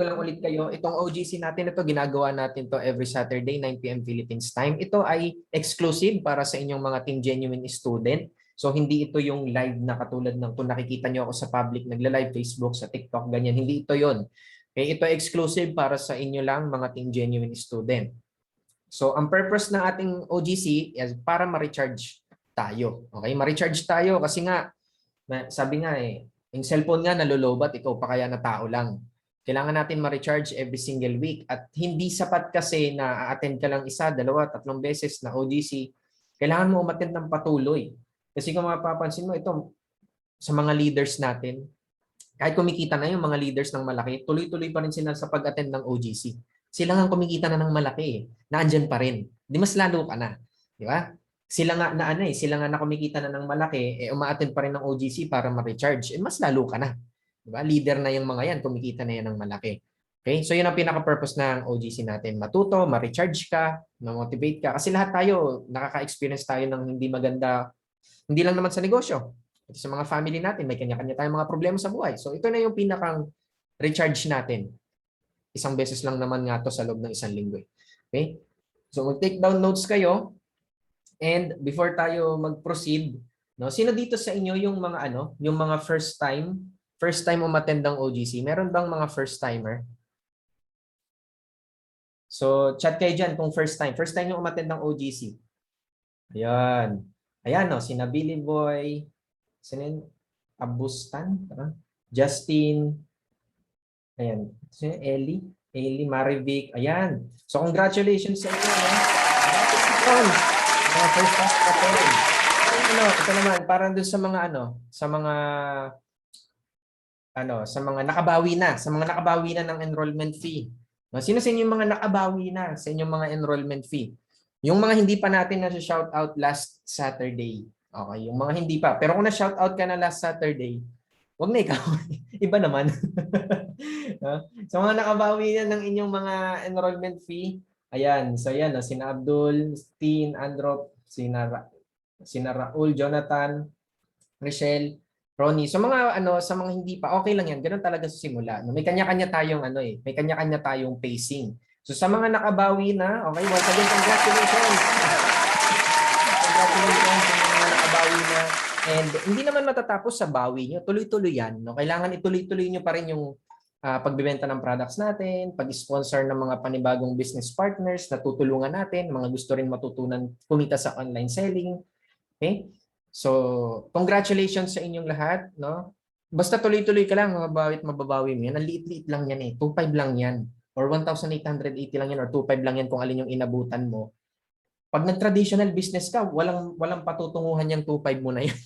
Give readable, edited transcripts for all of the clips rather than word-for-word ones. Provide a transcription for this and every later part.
ko lang ulit kayo, itong OGC natin ito, ginagawa natin to every Saturday, 9 PM Philippines time. Ito ay exclusive para sa inyong mga Team Genuine student. So hindi ito yung live na katulad ng kung nakikita nyo ako sa public, nagla-live Facebook, sa TikTok, ganyan. Hindi ito yon. Okay, ito exclusive para sa inyo lang mga Team Genuine student. So ang purpose ng ating OGC is para ma-recharge tayo. Okay, ma-recharge tayo kasi nga, sabi nga yung cellphone nga nalulobat, ikaw pa kaya na tao lang. Kailangan natin ma-recharge every single week at hindi sapat kasi na a-attend ka lang isa, dalawa, tatlong beses na OGC. Kailangan mo umattend ng patuloy. Kasi kung mapapansin mo, ito sa mga leaders natin, kahit kumikita na yung mga leaders ng malaki, tuloy-tuloy pa rin sila sa pag-attend ng OGC. Sila nga kumikita na ng malaki, naandyan pa rin. Di mas lalo ka na. Di ba? Sila nga na sila nga na kumikita na ng malaki, uma-attend pa rin ng OGC para ma-recharge. Mas lalo ka na. Di ba? Leader na yung mga yan, kumikita na yan ng malaki. Okay? So yun ang pinaka-purpose ng OGC natin. Matuto, ma-recharge ka, ma-motivate ka. Kasi lahat tayo, nakaka-experience tayo ng hindi maganda, hindi lang naman sa negosyo. Sa mga family natin, may kanya-kanya tayong mga problema sa buhay. So ito na yung pinakang recharge natin. Isang beses lang naman nga to sa loob ng isang linggo. Okay? So mag-take down notes kayo. And before tayo mag-proceed, no, sino dito sa inyo yung mga yung mga first time umattend ng OGC? Meron bang mga first timer? So chat kayo diyan kung first time yung umattend ng OGC. Ayan. Ayan no, sina Billy Boy, sino Abustan, Justin, ayan, sino Ellie, Marivic, ayan. So congratulations sa inyo, no? Congratulations. First time attend. Ito naman para doon sa mga sa mga nakabawi na ng enrollment fee. Sino sa inyo yung mga nakabawi na sa inyong mga enrollment fee? Yung mga hindi pa natin na shout out last Saturday. Okay, yung mga hindi pa. Pero kung na-shout out ka na last Saturday, wag na ikaw. Iba naman. So mga nakabawi na ng inyong mga enrollment fee, ayan. So ayan, sina Abdul, Steen, Androp, sina Raul, Jonathan, Michelle, Ronnie. So mga sa mga hindi pa, okay lang yan. Ganun talaga sa simula. May kanya-kanya tayong may kanya-kanya tayong pacing. So sa mga nakabawi na, okay, once again, congratulations. Congratulations sa mga nakabawi na. And hindi naman matatapos sa bawi nyo. Tuloy-tuloy yan. No? Kailangan ituloy-tuloy nyo pa rin yung pagbibenta ng products natin, pag-sponsor ng mga panibagong business partners na tutulungan natin, mga gusto rin matutunan kumita sa online selling. Okay? So, congratulations sa inyong lahat. No? Basta tuloy-tuloy ka lang, mababawi mo yan. Ang liit-liit lang yan 2.5 lang yan. Or 1,880 lang yan or 2.5 lang yan kung alin yung inabutan mo. Pag nag-traditional business ka, walang patutunguhan yung 2.5 mo na yan.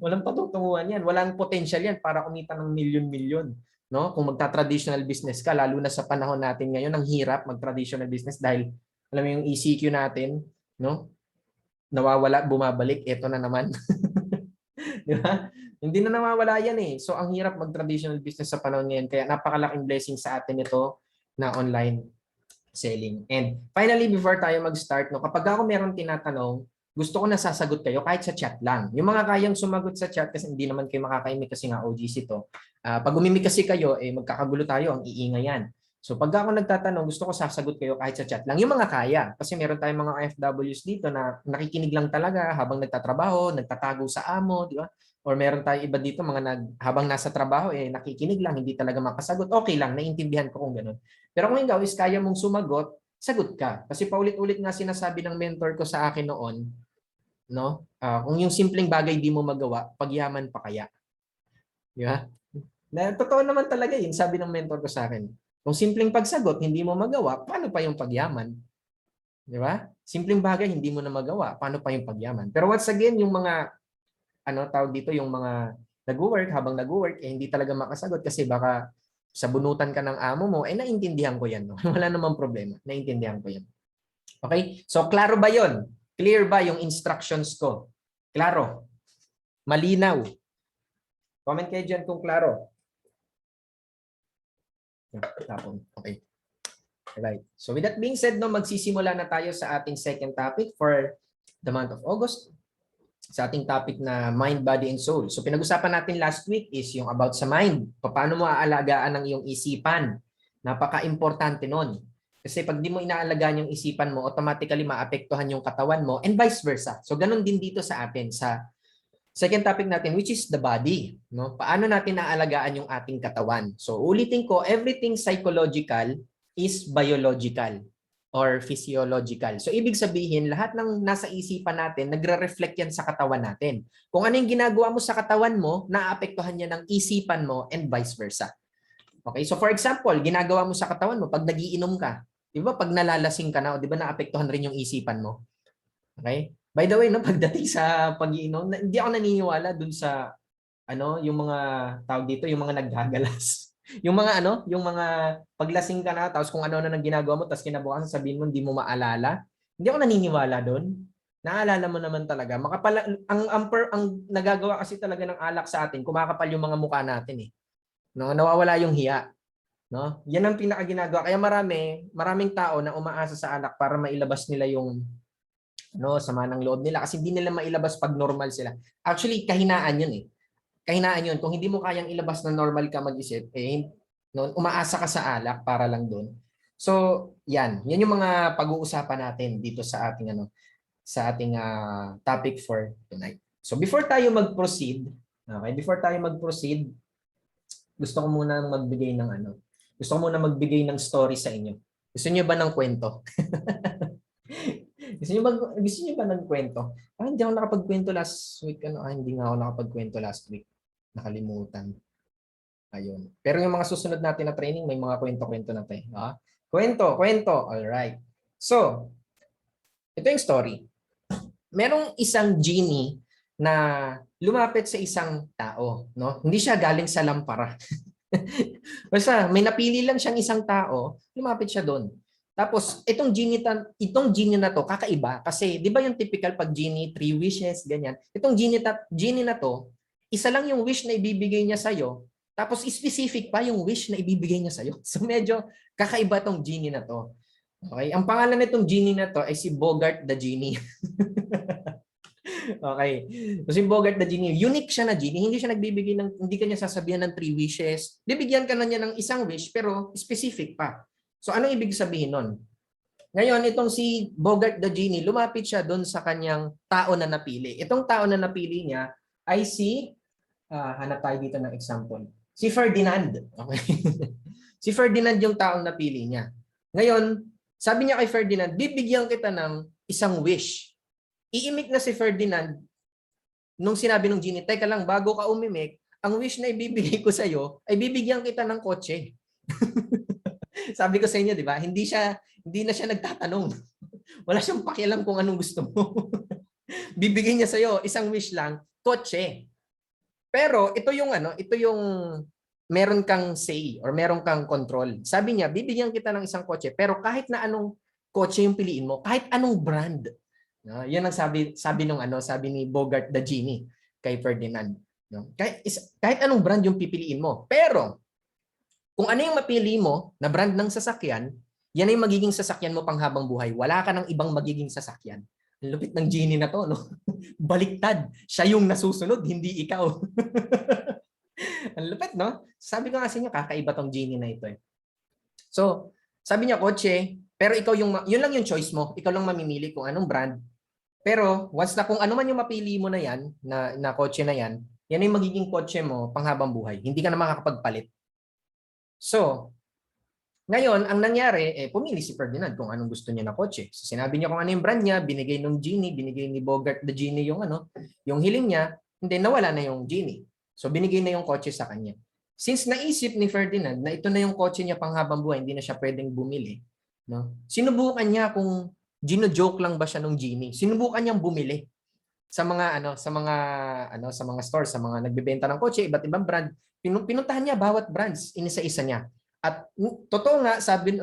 Walang patutunguhan yan. Walang potential yan para kumita ng milyon-milyon. No? Kung magta-traditional business ka, lalo na sa panahon natin ngayon, ang hirap mag-traditional business dahil alam mo yung ECQ natin, no? Nawawala, bumabalik, eto na naman. Di ba? Hindi na nawawala yan So ang hirap mag-traditional business sa panahon ngayon. Kaya napakalaking blessing sa atin ito na online selling. And finally, before tayo mag-start, kapag ako meron tinatanong, gusto ko nasasagot kayo kahit sa chat lang. Yung mga kayang sumagot sa chat kasi hindi naman kayo makakaimik kasi nga OGC to. Pag umimik kasi kayo, magkakagulo tayo, ang iingay yan. So pag ako nagtatanong, gusto ko sasagot kayo kahit sa chat lang. Yung mga kaya. Kasi meron tayong mga OFWs dito na nakikinig lang talaga habang nagtatrabaho, nagtatago sa amo, di ba? Or meron tayong iba dito, habang nasa trabaho, nakikinig lang, hindi talaga makasagot. Okay lang, naiintindihan ko kung gano'n. Pero kung ikaw is kaya mong sumagot, sagot ka. Kasi paulit-ulit nga sinasabi ng mentor ko sa akin noon, no? Kung yung simpleng bagay di mo magawa, pagyaman pa kaya? Di ba? Totoo naman talaga yun, sabi ng mentor ko sa akin. Kung simpleng pagsagot, hindi mo magawa, paano pa yung pagyaman? Di ba? Simpleng bagay, hindi mo na magawa, paano pa yung pagyaman? Pero once again, yung mga, tawag dito, yung mga nag-work, habang nag-work, hindi talaga makasagot kasi baka sa bunutan ka ng amo mo, naintindihan ko yan. No? Wala namang problema. Naintindihan ko yan. Okay? So, klaro ba yon? Clear ba yung instructions ko? Klaro? Malinaw? Comment kayo dyan kung klaro. Okay. Alright. So, with that being said, magsisimula na tayo sa ating second topic for the month of August. sa ating topic na mind, body, and soul. So pinag-usapan natin last week is yung about sa mind. Paano mo aalagaan ang iyong isipan? Napaka-importante nun. Kasi pag di mo inaalagaan yung isipan mo, automatically maapektuhan yung katawan mo and vice versa. So ganun din dito sa atin sa second topic natin, which is the body. No? Paano natin naalagaan yung ating katawan? So ulitin ko, everything psychological is biological or physiological. So ibig sabihin, lahat ng nasa isipan natin, nagre-reflect yan sa katawan natin. Kung ano yung ginagawa mo sa katawan mo, naapektuhan yan ng isipan mo and vice versa. Okay, so for example, ginagawa mo sa katawan mo pag nagiinom ka, 'di ba? Pag nalalasing ka na, 'di ba naapektuhan rin yung isipan mo? Okay? By the way, no, pagdating sa pag-iinom, hindi ako naniniwala dun sa yung mga tawag dito, yung mga naggagalas. Yung mga yung mga paglasing ka na tapos kung ano na nang ginagawa mo tapos kinabukasan sabihin mo hindi mo maalala. Hindi ako naniniwala doon. Naalala mo naman talaga. Makapal ang nagagawa kasi talaga ng alak sa atin, kumakapal yung mga mukha natin eh. No, nawawala yung hiya, no? Yan ang pinakaginagawa. Kaya maraming tao na umaasa sa alak para mailabas nila yung sama ng loob nila kasi hindi nila mailabas pag normal sila. Actually, kahinaan yun eh. Kahinaan yun. Kung hindi mo kayang ilabas na normal ka mag-isip, umaasa ka sa alak para lang doon. So, yan. Yan yung mga pag-uusapan natin dito sa ating topic for tonight. So, before tayo mag-proceed, gusto ko muna magbigay ng story sa inyo. Gusto niyo ba ng kwento? Gusto niyo ba ng kwento? Hindi ako nakapagkwento last week. Hindi nga ako nakapagkwento last week. Nakalimutan. Ayun. Pero yung mga susunod natin na training, may mga kwento-kwento na tayo. Kwento. Alright. So, ito yung story. Merong isang genie na lumapit sa isang tao. No? Hindi siya galing sa lampara. Basta may napili lang siyang isang tao, lumapit siya doon. Tapos itong genie na to kakaiba kasi 'di ba yung typical pag genie 3 wishes ganyan. Itong genie na to, isa lang yung wish na ibibigay niya sa iyo, tapos specific pa yung wish na ibibigay niya sa iyo. So medyo kakaiba tong genie na to. Okay, ang pangalan nitong genie na to ay si Bogart the Genie. Okay. So si Bogart the Genie, unique siya na genie, hindi kanya sasabihan ng 3 wishes. Bibigyan ka na niya ng isang wish pero specific pa. So anong ibig sabihin nun? Ngayon, itong si Bogart the Genie, lumapit siya doon sa kanyang tao na napili. Itong tao na napili niya ay hanap tayo dito ng example. Si Ferdinand. Okay. Si Ferdinand yung taong napili niya. Ngayon, sabi niya kay Ferdinand, bibigyan kita ng isang wish. Iimik na si Ferdinand nung sinabi ng genie, teka lang, bago ka umimik, ang wish na ibibigay ko sa iyo ay bibigyan kita ng kotse. Sabi ko sa inyo, di ba? Hindi na siya nagtatanong. Wala siyang pakialam kung anong gusto mo. Bibigyan niya sa iyo isang wish lang, kotse. Pero ito yung meron kang say or meron kang control. Sabi niya, bibigyan kita ng isang kotse, pero kahit na anong kotse yung piliin mo, kahit anong brand. No, yun ang sabi ni Bogart the Genie kay Ferdinand. No? Kahit anong brand yung pipiliin mo. Pero kung ano yung mapili mo na brand ng sasakyan, yan ay magiging sasakyan mo pang habang buhay. Wala ka ng ibang magiging sasakyan. Ang lupit ng genie na to, no? Baliktad. Siya yung nasusunod, hindi ikaw. Ang lupit, no? Sabi ko nga sa inyo, kakaiba tong genie na ito eh. So, sabi niya kotse, pero yun lang yung choice mo. Ikaw lang mamimili kung anong brand. Pero once na kung ano man yung mapili mo na yan, na kotse na yan ay magiging kotse mo pang habang buhay. Hindi ka na makakapagpalit. So, ngayon, ang nangyari, pumili si Ferdinand kung anong gusto niya na kotse. So, sinabi niya kung ano yung brand niya, binigay ng genie, binigay ni Bogart the Genie yung hiling niya, hindi nawala na yung genie. So, binigay na yung kotse sa kanya. Since naisip ni Ferdinand na ito na yung kotse niya pang habang buhay, hindi na siya pwedeng bumili, no? Sinubukan niya kung gino-joke lang ba siya nung genie. Sinubukan niyang bumili sa mga stores, sa mga nagbebenta ng kotse, iba't ibang brand. Pinuntahan niya bawat brands, inisa-isa niya. At totoo nga,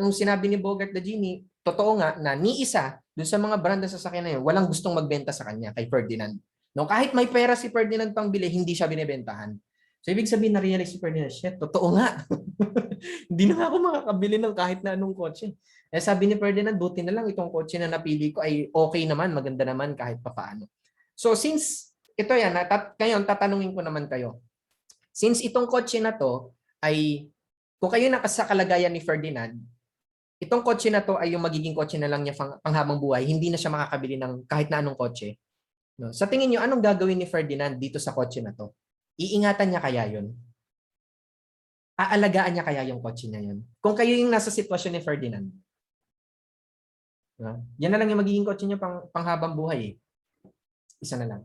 sinabi ni Bogart the Genie, totoo nga na ni isa dun sa mga brand na sasakyan na yun, walang gustong magbenta sa kanya kay Ferdinand. No, kahit may pera si Ferdinand pang bili, hindi siya binebentahan. So ibig sabihin na-realize si Ferdinand, shit, totoo nga. Hindi na ako makakabili ng kahit na anong kotse. Sabi ni Ferdinand, buti na lang itong kotse na napili ko ay okay naman, maganda naman kahit papaano. So since ito yan, ngayon tatanungin ko naman kayo. Since itong kotse na to ay, kung kayo sa kalagayan ni Ferdinand, itong kotse na to ay yung magiging kotse na lang niya panghabang buhay, hindi na siya makakabili ng kahit na anong kotse. No? Sa tingin niyo, anong gagawin ni Ferdinand dito sa kotse na to? Iingatan niya kaya yun? Aalagaan niya kaya yung kotse niya yun? Kung kayo yung nasa sitwasyon ni Ferdinand, yan na lang yung magiging kotse niya panghabang buhay. Isa na lang.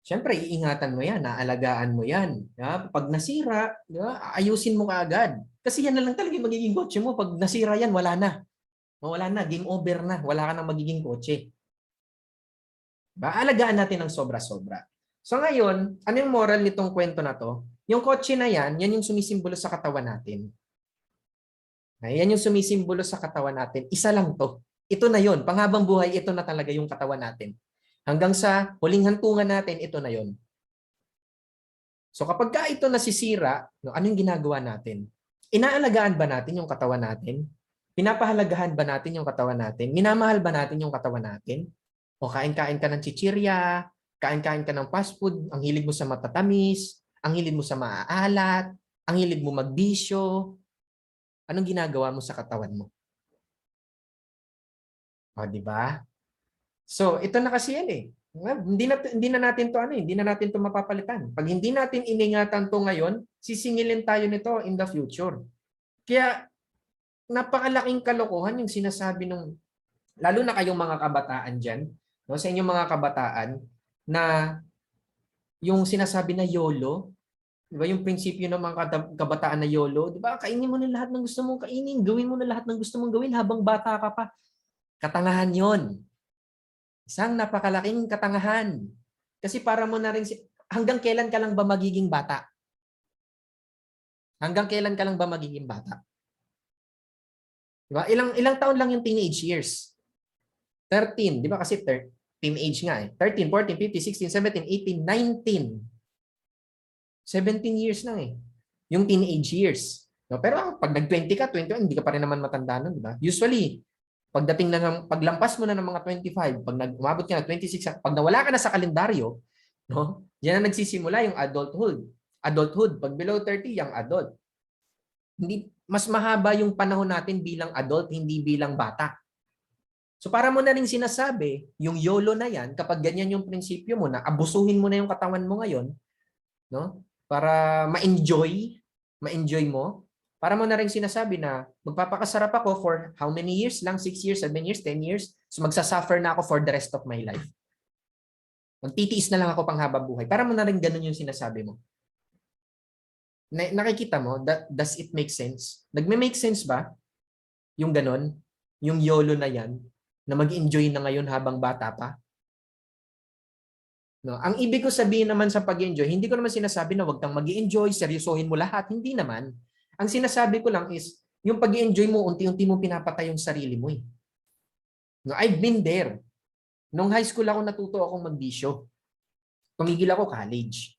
Siyempre, iingatan mo yan, naalagaan mo yan. Pag nasira, ayusin mo kaagad. Kasi yan na lang talaga yung magiging kotse mo. Pag nasira yan, wala na. Wala na, game over na. Wala ka nang magiging kotse. Alagaan natin ng sobra-sobra. So ngayon, ano yung moral nitong kwento na to? Yung kotse na yan yung sumisimbolo sa katawan natin. Yan yung sumisimbolo sa katawan natin. Isa lang to. Ito na yon. Panghabang buhay, ito na talaga yung katawan natin. Hanggang sa huling hantungan natin, ito na yon. So kapag ka ito nasisira, ano yung ginagawa natin? Inaalagaan ba natin yung katawan natin? Pinapahalagahan ba natin yung katawan natin? Minamahal ba natin yung katawan natin? O kain-kain ka ng chichirya, kain-kain ka ng fast food, ang hilig mo sa matatamis, ang hilig mo sa maaalat, ang hilig mo magbisyo, anong ginagawa mo sa katawan mo? O, di ba? So, ito na kasi yan eh. Hindi na natin to hindi na natin to mapapalitan. Pag hindi natin iningatan to ngayon, sisingilin tayo nito in the future. Kaya napakalaking kalokohan yung sinasabi nung, lalo na kayong mga kabataan diyan, no, sa inyong mga kabataan na yung sinasabi na YOLO, di ba yung prinsipyo ng mga kabataan na YOLO, di ba? Kainin mo na lahat ng gusto mong kainin, gawin mo na lahat ng gusto mong gawin habang bata ka pa. Katangahan 'yon. Isang napakalaking katangahan. Kasi para mo na rin, hanggang kailan ka lang ba magiging bata? Hanggang kailan ka lang ba magiging bata? Diba? Ilang taon lang yung teenage years? 13, di ba? Kasi teenage nga eh. 13, 14, 15, 16, 17, 18, 19. 17 years lang eh. Yung teenage years. No? Pero pag nag-20 ka, 21, hindi ka pa rin naman matanda nun, di ba? Usually, pagdating na ng paglampas mo na ng mga 25, pag umabot ka na 26, pag nawala ka na sa kalendaryo, no? Diyan na nagsisimula yung adulthood. Adulthood, pag below 30, yung adult. Hindi mas mahaba yung panahon natin bilang adult, hindi bilang bata. So para mo na rin sinasabi, yung YOLO na yan, kapag ganyan yung prinsipyo mo na abusuhin mo na yung katawan mo ngayon, no? Para ma-enjoy mo, para mo na rin sinasabi na magpapakasarap ako for how many years lang? 6 years, 7 years, 10 years? So magsasuffer na ako for the rest of my life. Magtitiis na lang ako panghabang buhay. Para mo na rin ganun yung sinasabi mo. Nakikita mo, does it make sense? Nagme-make sense ba yung ganun? Yung YOLO na yan? Na mag-enjoy na ngayon habang bata pa? No, ang ibig ko sabihin naman sa pag-enjoy, hindi ko naman sinasabi na wag kang mag-enjoy, seryosohin mo lahat. Hindi naman. Ang sinasabi ko lang is, yung pag-enjoy mo, unti-unti mo pinapatay yung sarili mo eh. No, I've been there. Nung high school ako, natuto akong magbisyo. Tumigil ako college.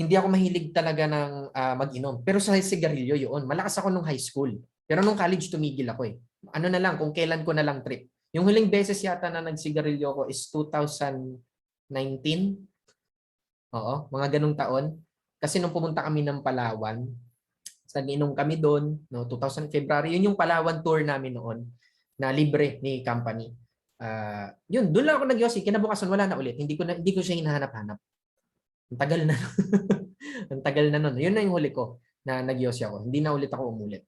Hindi ako mahilig talaga ng mag-inom. Pero sa sigarilyo yun, malakas ako nung high school. Pero nung college, tumigil ako eh. Ano na lang, kung kailan ko na lang trip. Yung huling beses yata na nagsigarilyo ko is 2019. Oo, mga ganung taon. Kasi nung pumunta kami ng Palawan, nag-inom kami doon, no, 2000 February, yun yung Palawan tour namin noon na libre ni company. Yun, doon lang ako nag-yosi. Kinabukasan wala na ulit. Hindi ko siya hinahanap-hanap. Ang tagal na. Ang tagal na noon. Yun na yung huli ko na nag-yosi ako. Hindi na ulit ako umulit.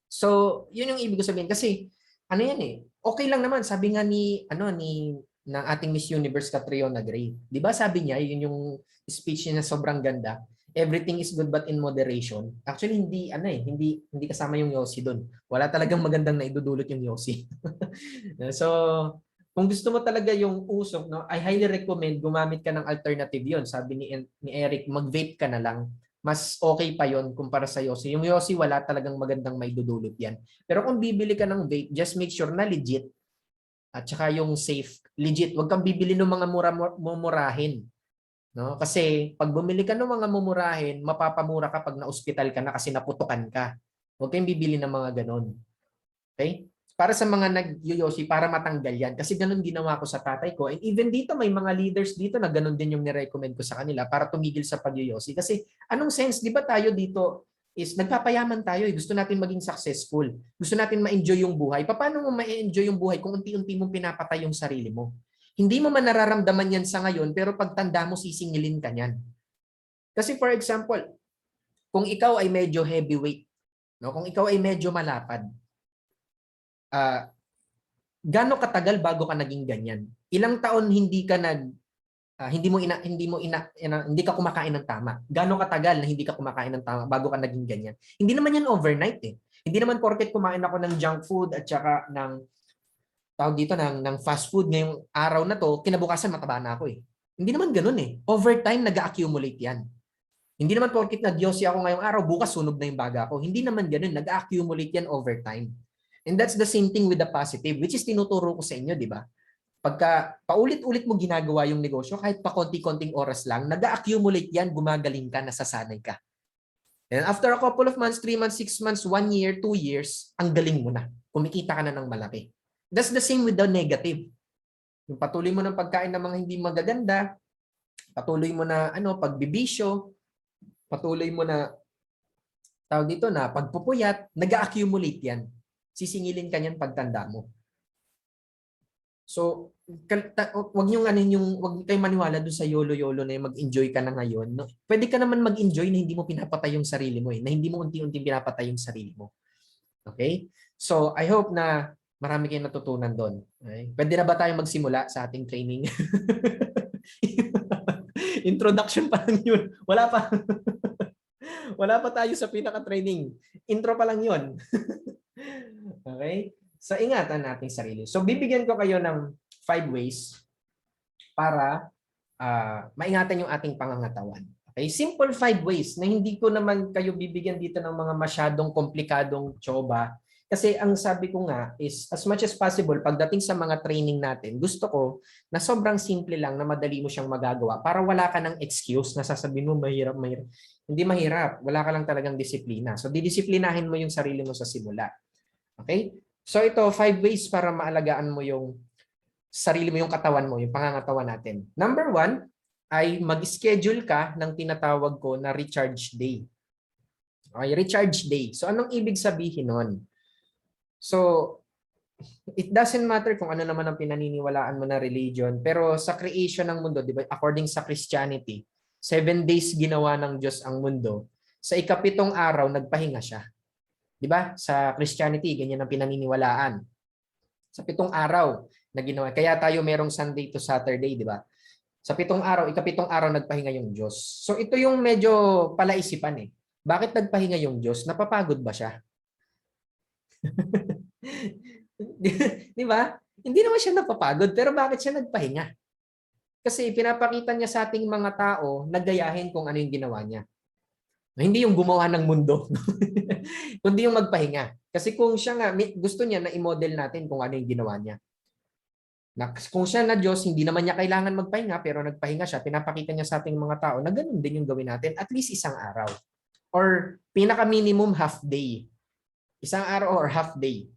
So, yun yung ibig ko sabihin kasi ano yan eh. Okay lang naman sabi nga ni ng ating Miss Universe Catriona Gray. 'Di ba sabi niya, yun yung speech niya na sobrang ganda. Everything is good but in moderation. Actually hindi kasama yung Yossi doon. Wala talagang magandang naidudulot yung Yossi. So, kung gusto mo talaga yung usok, no, I highly recommend gumamit ka ng alternative 'yon. Sabi ni Eric, mag-vape ka na lang. Mas okay pa 'yon kumpara sa Yossi. Yung Yossi wala talagang magandang maidudulot 'yan. Pero kung bibili ka ng vape, just make sure na legit. At saka yung safe, legit. Huwag kang bibili ng mga mumurahin. No? Kasi pag bumili ka ng mga mumurahin, mapapamura ka pag na-hospital ka na kasi naputukan ka. Huwag kang bibili ng mga ganon. Okay? para sa mga nag-yoyosi, para matanggal yan. Kasi ganun ginawa ko sa tatay ko. And even dito, may mga leaders dito na ganun din yung nirecommend ko sa kanila para tumigil sa pag-yoyosi. Kasi anong sense, di ba tayo dito is nagpapayaman tayo. Gusto natin maging successful. Gusto natin ma-enjoy yung buhay. Paano mo ma-enjoy yung buhay kung unti-unti mong pinapatay yung sarili mo? Hindi mo man nararamdaman yan sa ngayon, pero pagtanda mo, sisingilin ka niyan. Kasi for example, kung ikaw ay medyo heavyweight, no? Kung ikaw ay medyo malapad, gaano katagal bago ka naging ganyan? Ilang taon hindi ka hindi ka kumakain ng tama? Gaano katagal na hindi ka kumakain ng tama bago ka naging ganyan? Hindi naman yan overnight eh. Hindi naman porket kumain ako ng junk food at saka ng tawag dito ng fast food ngayong araw na to, kinabukasan mataba na ako eh. Hindi naman ganoon eh. Over time nag-accumulate yan. Hindi naman porket nag-yosi ako ngayong araw, bukas sunog na yung baga ko. Hindi naman ganoon. Nag-accumulate yan over time. And that's the same thing with the positive, which is tinuturo ko sa inyo, di ba? Pagka paulit-ulit mo ginagawa yung negosyo, kahit pa konti-konting oras lang, nag-accumulate yan, gumagaling ka, nasasanay ka. And after a couple of months, 3 months, 6 months, 1 year, 2 years, ang galing mo na. Kumikita ka na ng malaki. That's the same with the negative. Yung patuloy mo ng pagkain ng mga hindi magaganda, patuloy mo na pagbibisyo, patuloy mo na tawag dito na pagpupuyat, nag-accumulate yan. Sisingilin ka niyan pagtanda mo. So, wag kayong maniwala doon sa YOLO-YOLO na yung mag-enjoy ka na ngayon. No? Pwede ka naman mag-enjoy na hindi mo pinapatay yung sarili mo na hindi mo unti-unti pinapatay yung sarili mo. Okay? So, I hope na marami kayong natutunan doon. Okay? Pwede na ba tayong magsimula sa ating training? Introduction pa lang yun. Wala pa. Wala pa tayo sa pinaka-training. Intro pa lang yun. Okay? So, ingatan natin sarili. So, bibigyan ko kayo ng 5 ways para maingatan yung ating pangangatawan. Okay? Simple 5 ways na hindi ko naman kayo bibigyan dito ng mga masyadong komplikadong tsoba. Kasi ang sabi ko nga is as much as possible pagdating sa mga training natin, gusto ko na sobrang simple lang na madali mo siyang magagawa para wala ka ng excuse na sasabihin mo mahirap. Hindi mahirap. Wala ka lang talagang disiplina. So, didisiplinahin mo yung sarili mo sa simula. Okay? So, ito, 5 ways para maalagaan mo yung sarili mo, yung katawan mo, yung pangangatawan natin. Number 1 ay mag-schedule ka ng tinatawag ko na recharge day. Okay, recharge day. So, anong ibig sabihin nun? So, it doesn't matter kung ano naman ang pinaniniwalaan mo na religion, pero sa creation ng mundo, di ba, according sa Christianity, 7 days ginawa ng Diyos ang mundo. Sa ika-7 araw, nagpahinga siya. Di ba? Sa Christianity, ganyan ang pinaniniwalaan. Sa 7 araw na ginawa. Kaya tayo merong Sunday to Saturday, di ba? Sa 7 araw, ika-7 araw, nagpahinga yung Diyos. So, ito yung medyo palaisipan eh. Bakit nagpahinga yung Diyos? Napapagod ba siya? Di ba? Hindi naman siya napapagod, pero bakit siya nagpahinga? Kasi pinapakita niya sa ating mga tao na gayahin kung ano yung ginawa niya. Hindi yung gumawa ng mundo, kundi yung magpahinga. Kasi kung siya nga, gusto niya na i-model natin kung ano yung ginawa niya. Kung siya na Diyos, hindi naman niya kailangan magpahinga, pero nagpahinga siya, pinapakita niya sa ating mga tao na ganun din yung gawin natin, at least isang araw. Or pinaka-minimum half day. Isang araw or half day.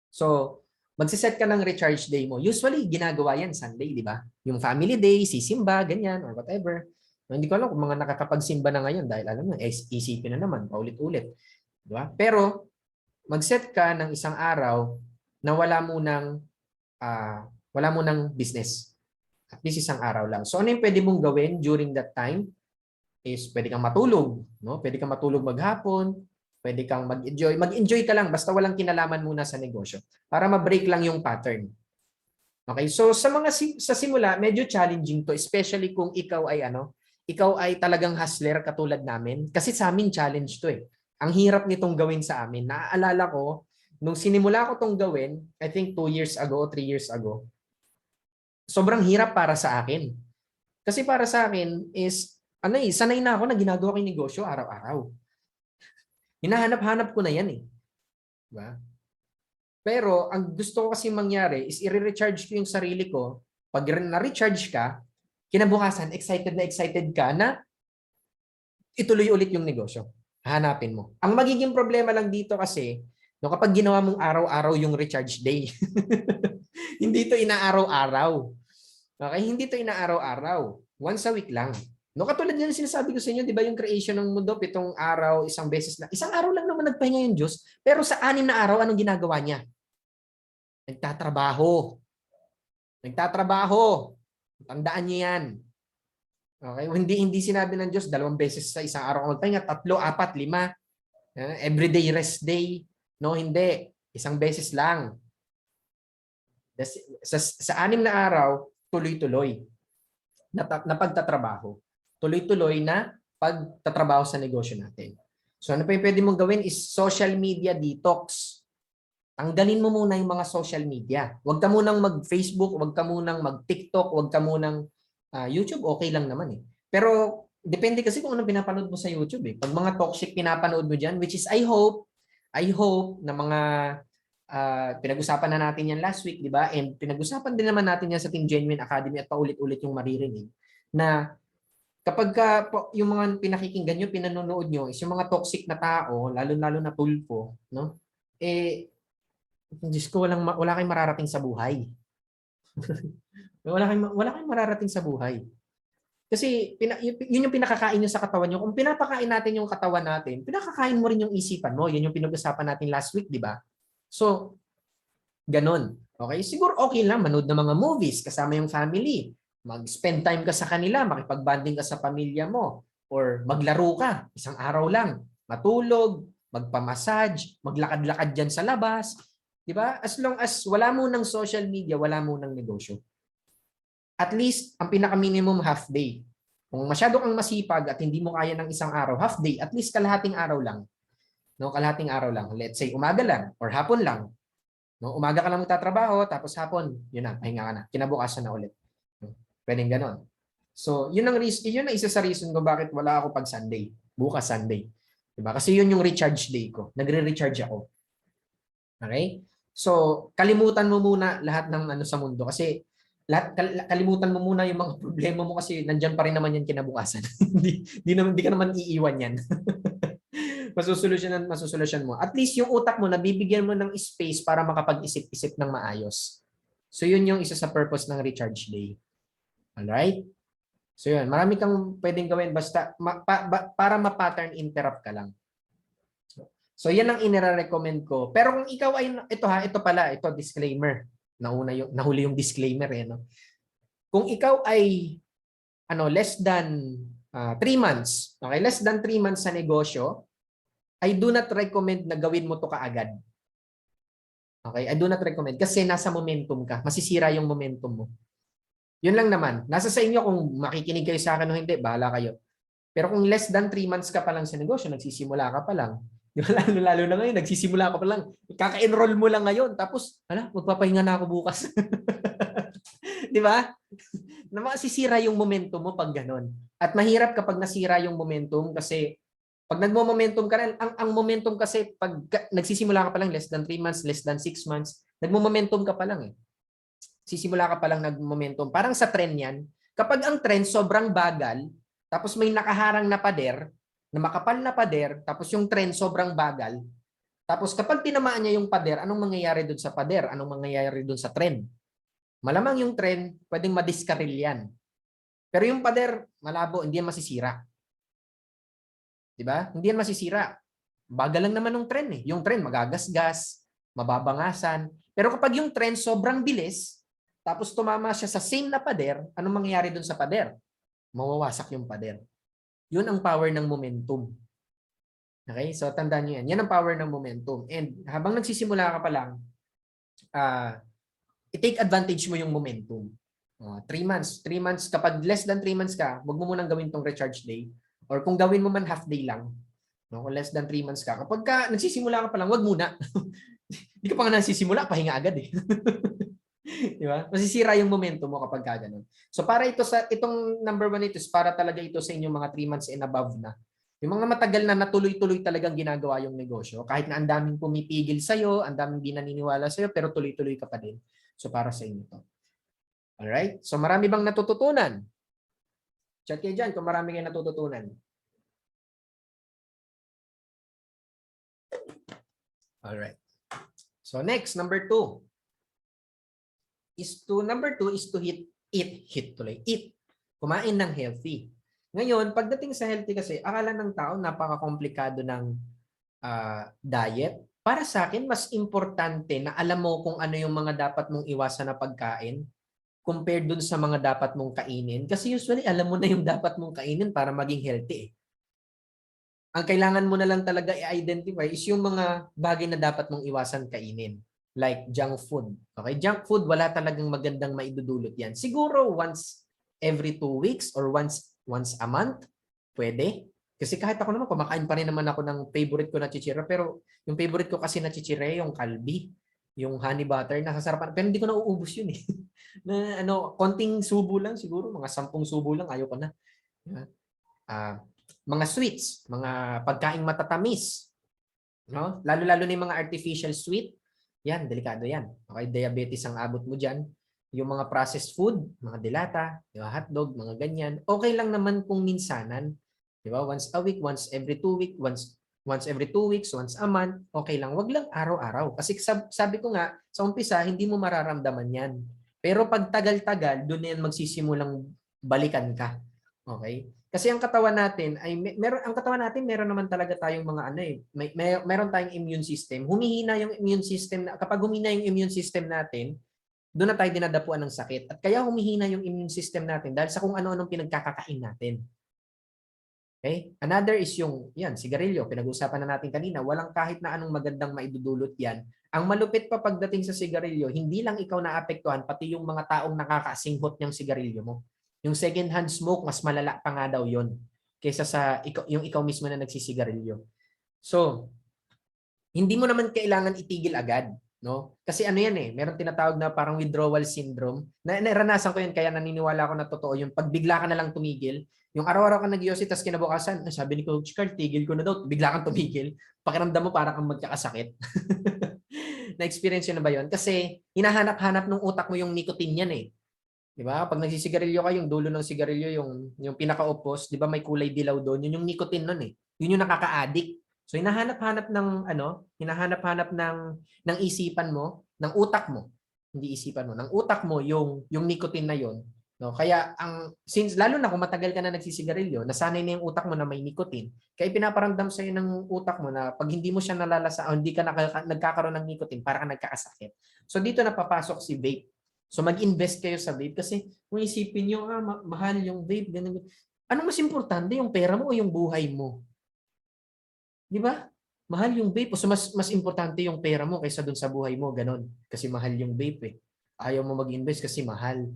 So, magsiset ka ng recharge day mo. Usually, ginagawa yan Sunday, di ba? Yung family day, sisimba, ganyan, or whatever. Hindi ko alam kung mga nakakapagsimba na ngayon dahil alam mo, isipin na naman, paulit-ulit. Di ba? Pero, mag-set ka ng isang araw na wala mo ng business. At least isang araw lang. So, ano yung pwede mong gawin during that time? Is pwede kang matulog. No? Pwede kang matulog maghapon. Pwede kang mag-enjoy. Mag-enjoy ka lang basta walang kinalaman muna sa negosyo para ma-break lang yung pattern. Okay? So sa simula, medyo challenging to, especially kung ikaw ay talagang hustler katulad namin kasi sa amin challenge to eh. Ang hirap nitong gawin sa amin. Naaalala ko nung sinimula ko tong gawin, I think 2 years ago, 3 years ago. Sobrang hirap para sa akin. Kasi para sa akin is sanay na ako na ginagawa ko yung negosyo araw-araw. Hinahanap-hanap ko na yan eh. Diba? Pero ang gusto ko kasi mangyari is i-recharge ko yung sarili ko. Pag na-recharge ka, kinabukasan, excited ka na ituloy ulit yung negosyo. Hanapin mo. Ang magiging problema lang dito kasi, No, kapag ginawa mong araw-araw yung recharge day, hindi ito inaaraw-araw. Okay? Hindi ito inaaraw-araw. Once a week lang. No, katulad yan sinasabi ko sa inyo, di ba yung creation ng mundo, 7 araw, isang beses na. Isang araw lang naman nagpahinga yung Diyos, pero sa 6 na araw, anong ginagawa niya? Nagtatrabaho. Nagtatrabaho. Tandaan niyo yan. Okay? Hindi sinabi ng Diyos, 2 beses sa isang araw ka magpahinga, 3, 4, 5. Everyday rest day. No, hindi. Isang beses lang. Sa 6 na araw, tuloy-tuloy na pagtatrabaho. Tuloy-tuloy na pagtatrabaho sa negosyo natin. So ano pa yung pwede mong gawin is social media detox. Tanggalin mo muna yung mga social media. Huwag ka munang mag-Facebook, huwag ka munang mag-TikTok, huwag ka munang YouTube, okay lang naman eh. Pero depende kasi kung anong pinapanood mo sa YouTube eh. Pag mga toxic pinapanood mo dyan, which is I hope na mga pinag-usapan na natin yan last week, di ba? And pinag-usapan din naman natin yan sa Team Genuine Academy at paulit-ulit yung maririnig na kapag yung mga pinakikinggan nyo, pinanonood nyo is yung mga toxic na tao, lalo-lalo na tulpo, no? Eh, Diyos ko, wala kayong mararating sa buhay. wala kayong mararating sa buhay. Kasi yun yung pinakakain nyo sa katawan nyo. Kung pinapakain natin yung katawan natin, pinakakain mo rin yung isipan mo. Yun yung pinag-usapan natin last week, di ba? So, ganun. Okay? Siguro okay lang manood ng mga movies kasama yung family. Mag-spend time ka sa kanila, makipag-bonding ka sa pamilya mo, or maglaro ka, isang araw lang. Matulog, magpa-massage, maglakad-lakad dyan sa labas. Di ba? As long as wala mo ng social media, wala mo ng negosyo. At least, ang pinaka-minimum half day. Kung masyado kang masipag at hindi mo kaya ng isang araw, half day, at least kalahating araw lang. No, kalahating araw lang. Let's say umaga lang or hapon lang. No, umaga ka lang magtatrabaho, tapos hapon, yun na, pahinga ka na. Kinabukasan na ulit. No? Pwedeng ganon. So, yun ang isa sa reason ko bakit wala ako pag Sunday. Bukas Sunday. Diba? Kasi yun yung recharge day ko. Nagre-recharge ako. Okay? So, kalimutan mo muna lahat ng ano sa mundo kasi kalimutan mo muna yung mga problema mo kasi nandiyan pa rin naman yan kinabukasan. Hindi ka naman iiwan yan. masusolusyonan mo. At least yung utak mo, nabibigyan mo ng space para makapag-isip-isip ng maayos. So yun yung isa sa purpose ng recharge day. Alright? So yun, marami kang pwedeng gawin basta para ma-pattern interrupt ka lang. So yan ang inire-recommend ko. Pero kung ikaw ay, ito disclaimer. Nahuli yung disclaimer eh. No? Kung ikaw ay less than 3 months, okay, less than 3 months sa negosyo, I do not recommend na gawin mo to kaagad. Okay? I do not recommend kasi nasa momentum ka. Masisira yung momentum mo. Yun lang naman. Nasa sa inyo kung makikinig kayo sa akin o hindi, bahala kayo. Pero kung less than 3 months ka pa lang sa negosyo, nagsisimula ka pa lang. Lalo na ngayon, nagsisimula ka pa lang. Kaka-enroll mo lang ngayon. Tapos, magpapahinga na ako bukas. Di ba? Na masisira yung momentum mo pag ganon. At mahirap kapag nasira yung momentum kasi pag nagmo-momentum ka rin, ang momentum kasi pag nagsisimula ka pa lang less than 3 months, less than 6 months, nagmo-momentum ka pa lang eh. Sisimula ka pa lang nag-momentum. Parang sa trend yan. Kapag ang trend sobrang bagal, tapos may nakaharang na pader, na makapal na pader, tapos yung trend sobrang bagal, tapos kapag tinamaan niya yung pader, anong mangyayari doon sa pader? Anong mangyayari doon sa trend? Malamang yung trend, pwedeng madiskaril yan. Pero yung pader, malabo, hindi yan masisira. Diba? Hindi yan masisira. Bagal lang naman ng trend eh. Yung trend magagasgas, mababangasan. Pero kapag yung trend sobrang bilis, tapos tumama siya sa same na pader, anong mangyayari dun sa pader? Mawawasak yung pader. Yun ang power ng momentum. Okay? So tandaan nyo yan. Yan ang power ng momentum. And habang nagsisimula ka pa lang, i-take advantage mo yung momentum. 3 months. 3 months, kapag less than 3 months ka, huwag mo munang gawin tong recharge day. Or kung gawin mo man half day lang, kung less than 3 months ka, kapag nagsisimula ka pa lang, wag muna. Hindi ka pa nga nagsisimula, pahinga agad eh. Di ba? Masisira yung momentum mo kapag ganun. So para itong number 1 ito is para talaga ito sa inyong mga 3 months and above na. Yung mga matagal na natuloy-tuloy talagang ginagawa yung negosyo, kahit na ang daming pumipigil sa'yo, ang daming di naniniwala sa'yo, pero tuloy-tuloy ka pa din. So para sa inyo to. Alright? So marami bang natututunan? Chat kayo dyan kung marami kayong natututunan. Alright. So next, number two is to eat. Kumain ng healthy. Ngayon, pagdating sa healthy kasi, akala ng tao napaka-komplikado ng diet. Para sa akin, mas importante na alam mo kung ano yung mga dapat mong iwasan na pagkain compared dun sa mga dapat mong kainin. Kasi usually, alam mo na yung dapat mong kainin para maging healthy. Ang kailangan mo na lang talaga i-identify is yung mga bagay na dapat mong iwasan kainin. Like junk food. Okay? Junk food, wala talagang magandang maidudulot yan. Siguro once every 2 weeks or once a month, pwede. Kasi kahit ako naman, kumakain pa rin naman ako ng favorite ko na chichira. Pero yung favorite ko kasi na chichira, yung kalbi, yung honey butter, nakasarapan. Pero hindi ko nauubos yun eh. Na konting subo lang siguro, mga 10 subo lang, ayaw ko na. Mga sweets, mga pagkaing matatamis, no? Lalo-lalo na yung mga artificial sweet, yan, delikado yan. Okay, diabetes ang abot mo diyan. Yung mga processed food, mga dilata, di ba, hotdog, mga ganyan. Okay lang naman kung minsanan, di ba? Once a week, once every 2 weeks, once every 2 weeks, once a month, okay lang. Wag lang araw-araw. Kasi sabi ko nga, sa umpisa, hindi mo mararamdaman yan. Pero pag tagal-tagal, doon na yan magsisimulang balikan ka. Okay? Kasi ang katawan natin ay meron naman talaga tayong mga meron tayong immune system. Humihina yung immune system kapag humina yung immune system natin, doon na tayo dinadapuan ng sakit. At kaya humihina yung immune system natin dahil sa kung ano-anong pinagkakakain natin. Okay? Another is sigarilyo. Pinag-usapan na natin kanina, walang kahit na anong magandang maidudulot yan. Ang malupit pa pagdating sa sigarilyo, hindi lang ikaw naapektuhan, pati yung mga taong nakakasinghot niyang sigarilyo mo. Yung second hand smoke, mas malala pa nga daw yon kaysa sa yung ikaw mismo na nagsisigarilyo. So, hindi mo naman kailangan itigil agad. No? Kasi meron tinatawag na parang withdrawal syndrome. Naranasan ko yun, kaya naniniwala ako na totoo yung pag bigla ka na lang tumigil, yung araw-araw ka nag-yosi, tapos kinabukasan, sabi ni Coach Carl, tigil ko na daw, bigla kang tumigil. Pakiramdam mo para kang magkakasakit. Na-experience yun na ba yun? Kasi hinahanap-hanap ng utak mo yung nicotine yan eh. Di ba? Pag nagsisigarilyo ka, yung dulo ng sigarilyo, yung pinaka-opos, di ba may kulay dilaw doon, yun yung nicotine nun eh. Yun yung nakaka-addict. So hinahanap-hanap ng isipan mo, ng utak mo, hindi isipan mo, ng utak mo yung nicotine na yon. No, kaya since lalo na kung matagal ka na nagsisigarilyo, nasanay na yung utak mo na may nicotine, kaya pinaparamdam sa iyo ng utak mo na pag hindi mo siya nalalasa o hindi ka nagkakaroon ng nicotine, para ka nagkakasakit. So dito napapasok si vape. So mag-invest kayo sa vape kasi kung isipin nyo, mahal yung vape, ganun. Ano mas importante, yung pera mo o yung buhay mo? Di ba? Mahal yung vape. So mas importante yung pera mo kaysa dun sa buhay mo, ganun. Kasi mahal yung vape eh. Ayaw mo mag-invest kasi mahal.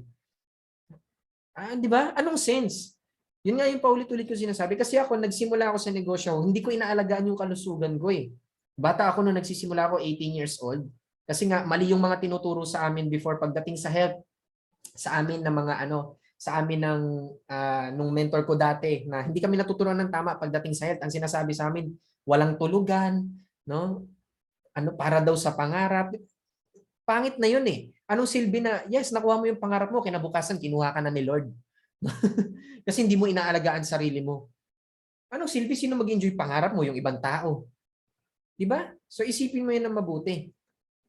Di ba? Anong sense? Yun nga yung paulit-ulit ko sinasabi. Kasi ako, nagsimula ako sa negosyo, hindi ko inaalagaan yung kalusugan ko eh. Bata ako nung nagsisimula ako, 18 years old. Kasi nga mali yung mga tinuturo sa amin before pagdating sa health, sa amin ng mga sa amin ng nung mentor ko dati na hindi kami natuturuan ng tama pagdating sa health. Ang sinasabi sa amin, walang tulugan, no? Para daw sa pangarap. Pangit na yun eh. Anong silbi na, yes, nakuha mo yung pangarap mo, kinabukasan kinuha ka na ni Lord. Kasi hindi mo inaalagaan sarili mo. Anong silbi? Sino mag-enjoy pangarap mo? Yung ibang tao. Di ba? So isipin mo yun ng mabuti.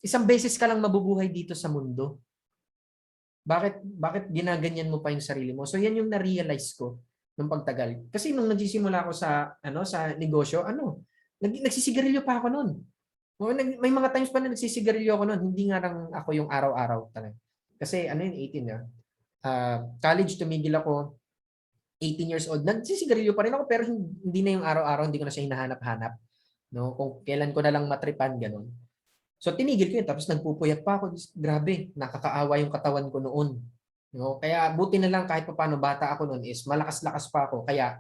Isang beses ka lang mabubuhay dito sa mundo. Bakit ginaganyan mo pa yung sarili mo? So yan yung na-realize ko nung pagtagal. Kasi nung nagsisimula ako sa negosyo, nagsisigarilyo pa ako noon. May mga times pa na nagsisigarilyo ako noon, hindi nga lang ako yung araw-araw talaga. Kasi 18 na. College tumigil ako, 18 years old. Nagsisigarilyo pa rin ako pero hindi na yung araw-araw, hindi ko na siya hinahanap-hanap. No, kung kailan ko na lang matripan ganun. So tinigil ko yun, tapos nagpupuyat pa ako. Grabe, nakakaawa yung katawan ko noon. No? Kaya buti na lang kahit paano bata ako noon is malakas-lakas pa ako. Kaya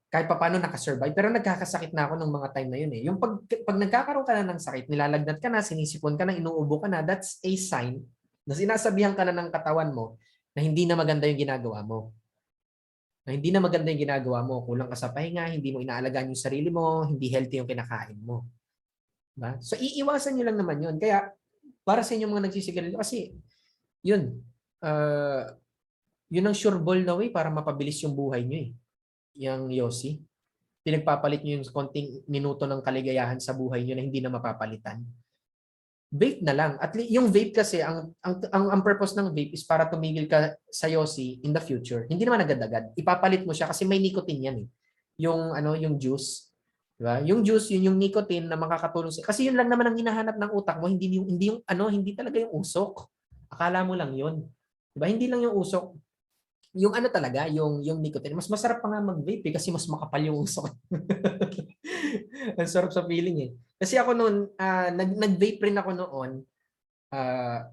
kahit paano nakasurvive. Pero nagkakasakit na ako nung mga time na yun eh. Yung pag nagkakaroon ka na ng sakit, nilalagnat ka na, sinisipon ka na, inuubo ka na, that's a sign na sinasabihan ka na ng katawan mo na hindi na maganda yung ginagawa mo. Na hindi na maganda yung ginagawa mo. Kulang ka sa pahinga, hindi mo inaalagaan yung sarili mo, hindi healthy yung kinakain mo. Diba? So iiwasan nyo lang naman yun. Kaya para sa inyo mga nagsisigarilyo, kasi yun, yun ang sure ball na way para mapabilis yung buhay nyo eh. Yung yosi. Pinagpapalit nyo yung konting minuto ng kaligayahan sa buhay nyo na hindi na mapapalitan. vape na lang. At yung vape kasi, ang purpose ng vape is para tumigil ka sa yosi in the future. Hindi naman agad-agad. Ipapalit mo siya kasi may nicotine yan eh. Yung juice. Diba? Yung juice, yun yung nicotine na makakatulong sa... Kasi yun lang naman ang hinahanap ng utak mo, hindi talaga yung usok. Akala mo lang yun. Diba? Hindi lang yung usok. Yung ano talaga, yung nicotine. Mas masarap pa nga mag-vape kasi mas makapal yung usok. Ang sarap sa feeling eh. Kasi ako noon, nag-vape rin ako noon.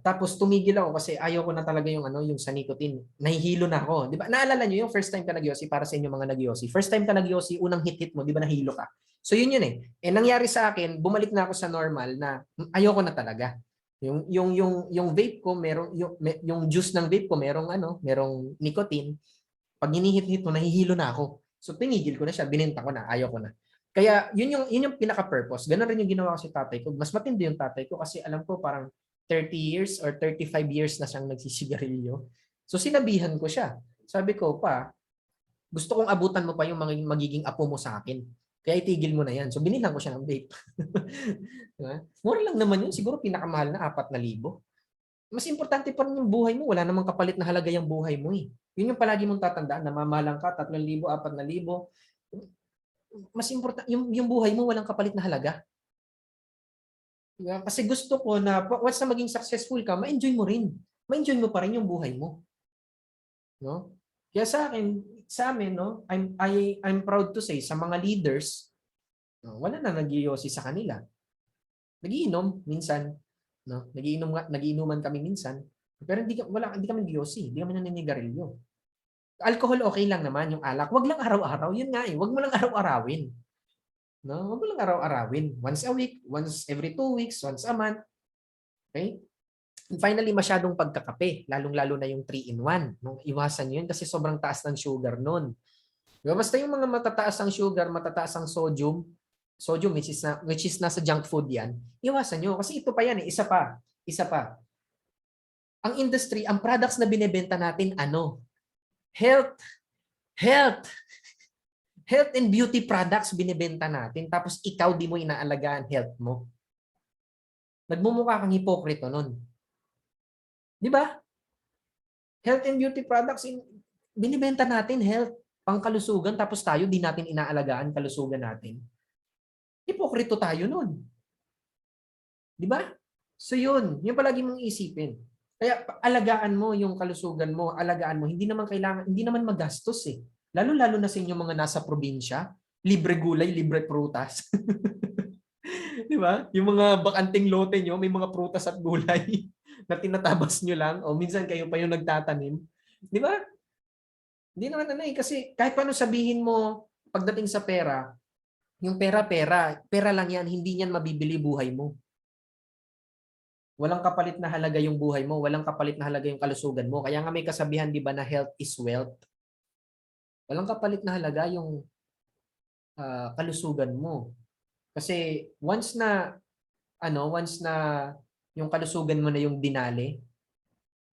Tapos tumigil ako kasi ayaw ko na talaga yung sa nicotine. Nahihilo na ako. 'Di ba? Naalala niyo yung first time ka nagyosi para sa inyo mga nagyosi. First time ka nagyosi, unang hit mo, 'di ba nahilo ka? So yun eh. Nangyari sa akin, bumalik na ako sa normal na ayaw ko na talaga. Yung vape ko, yung juice ng vape ko merong nicotine. Pag hinihit-hit mo, nahihilo na ako. So tinigil ko na siya, binenta ko na, ayaw ko na. Kaya yun yung pinaka-purpose. Ganun rin yung ginawa ko sa tatay ko. Mas matindi yung tatay ko kasi alam ko parang 30 years or 35 years na siyang nagsisigarilyo. So sinabihan ko siya. Sabi ko pa, gusto kong abutan mo pa yung magiging apo mo sa akin. Kaya itigil mo na yan. So binilang ko siya ng vape. Diba? Mura lang naman yun. Siguro pinakamahal na 4,000. Mas importante pa rin yung buhay mo. Wala namang kapalit na halaga yung buhay mo eh. Yun yung palagi mong tatandaan. Namamalang ka, 3,000, 4,000. Mas importante, yung buhay mo walang kapalit na halaga. Diba? Kasi gusto ko na once na maging successful ka, ma-enjoy mo rin. Ma-enjoy mo pa rin yung buhay mo. No? Kaya sa amin, no, I'm proud to say, sa mga leaders, no, wala na nag-iyosi sa kanila. Nagiinom minsan, no? Nagiinuman kami minsan. Pero hindi kami nag-iyosi, hindi kami naninigarilyo. Alcohol okay lang naman yung alak. Wag lang araw-araw, yun nga eh. Wag mo lang araw-arawin. No, wag mo lang araw-arawin. Once a week, once every 2 weeks, once a month. Okay? And finally, masyadong pagkakape, lalong-lalo na yung 3-in-1. No? Iwasan yun kasi sobrang taas ng sugar nun. Diba? Basta yung mga matataas ang sugar, matataas ang sodium which is nasa junk food yan, iwasan nyo. Kasi ito pa yan eh, isa pa. Ang industry, ang products na binebenta natin, health, health, health and beauty products binebenta natin, tapos ikaw di mo inaalagaan health mo. Nagmumukha kang hipokrito nun. Di ba? Health and beauty products, binibenta natin health, pangkalusugan, tapos tayo di natin inaalagaan kalusugan natin. Hipokrito tayo nun. Di ba? So yun palagi mong isipin. Kaya alagaan mo yung kalusugan mo, alagaan mo. Hindi naman magastos eh. Lalo-lalo na sa inyo mga nasa probinsya, libre gulay, libre prutas. Di ba? Yung mga bakanting lote nyo, may mga prutas at gulay na tinatabas nyo lang o minsan kayo pa yung nagtatanim. Di ba? Hindi naman kasi kahit paano sabihin mo pagdating sa pera, yung pera lang yan, hindi yan mabibili buhay mo. Walang kapalit na halaga yung buhay mo, walang kapalit na halaga yung kalusugan mo. Kaya nga may kasabihan 'di ba na health is wealth. Walang kapalit na halaga yung kalusugan mo. Kasi once na yung kalusugan mo na yung dinali,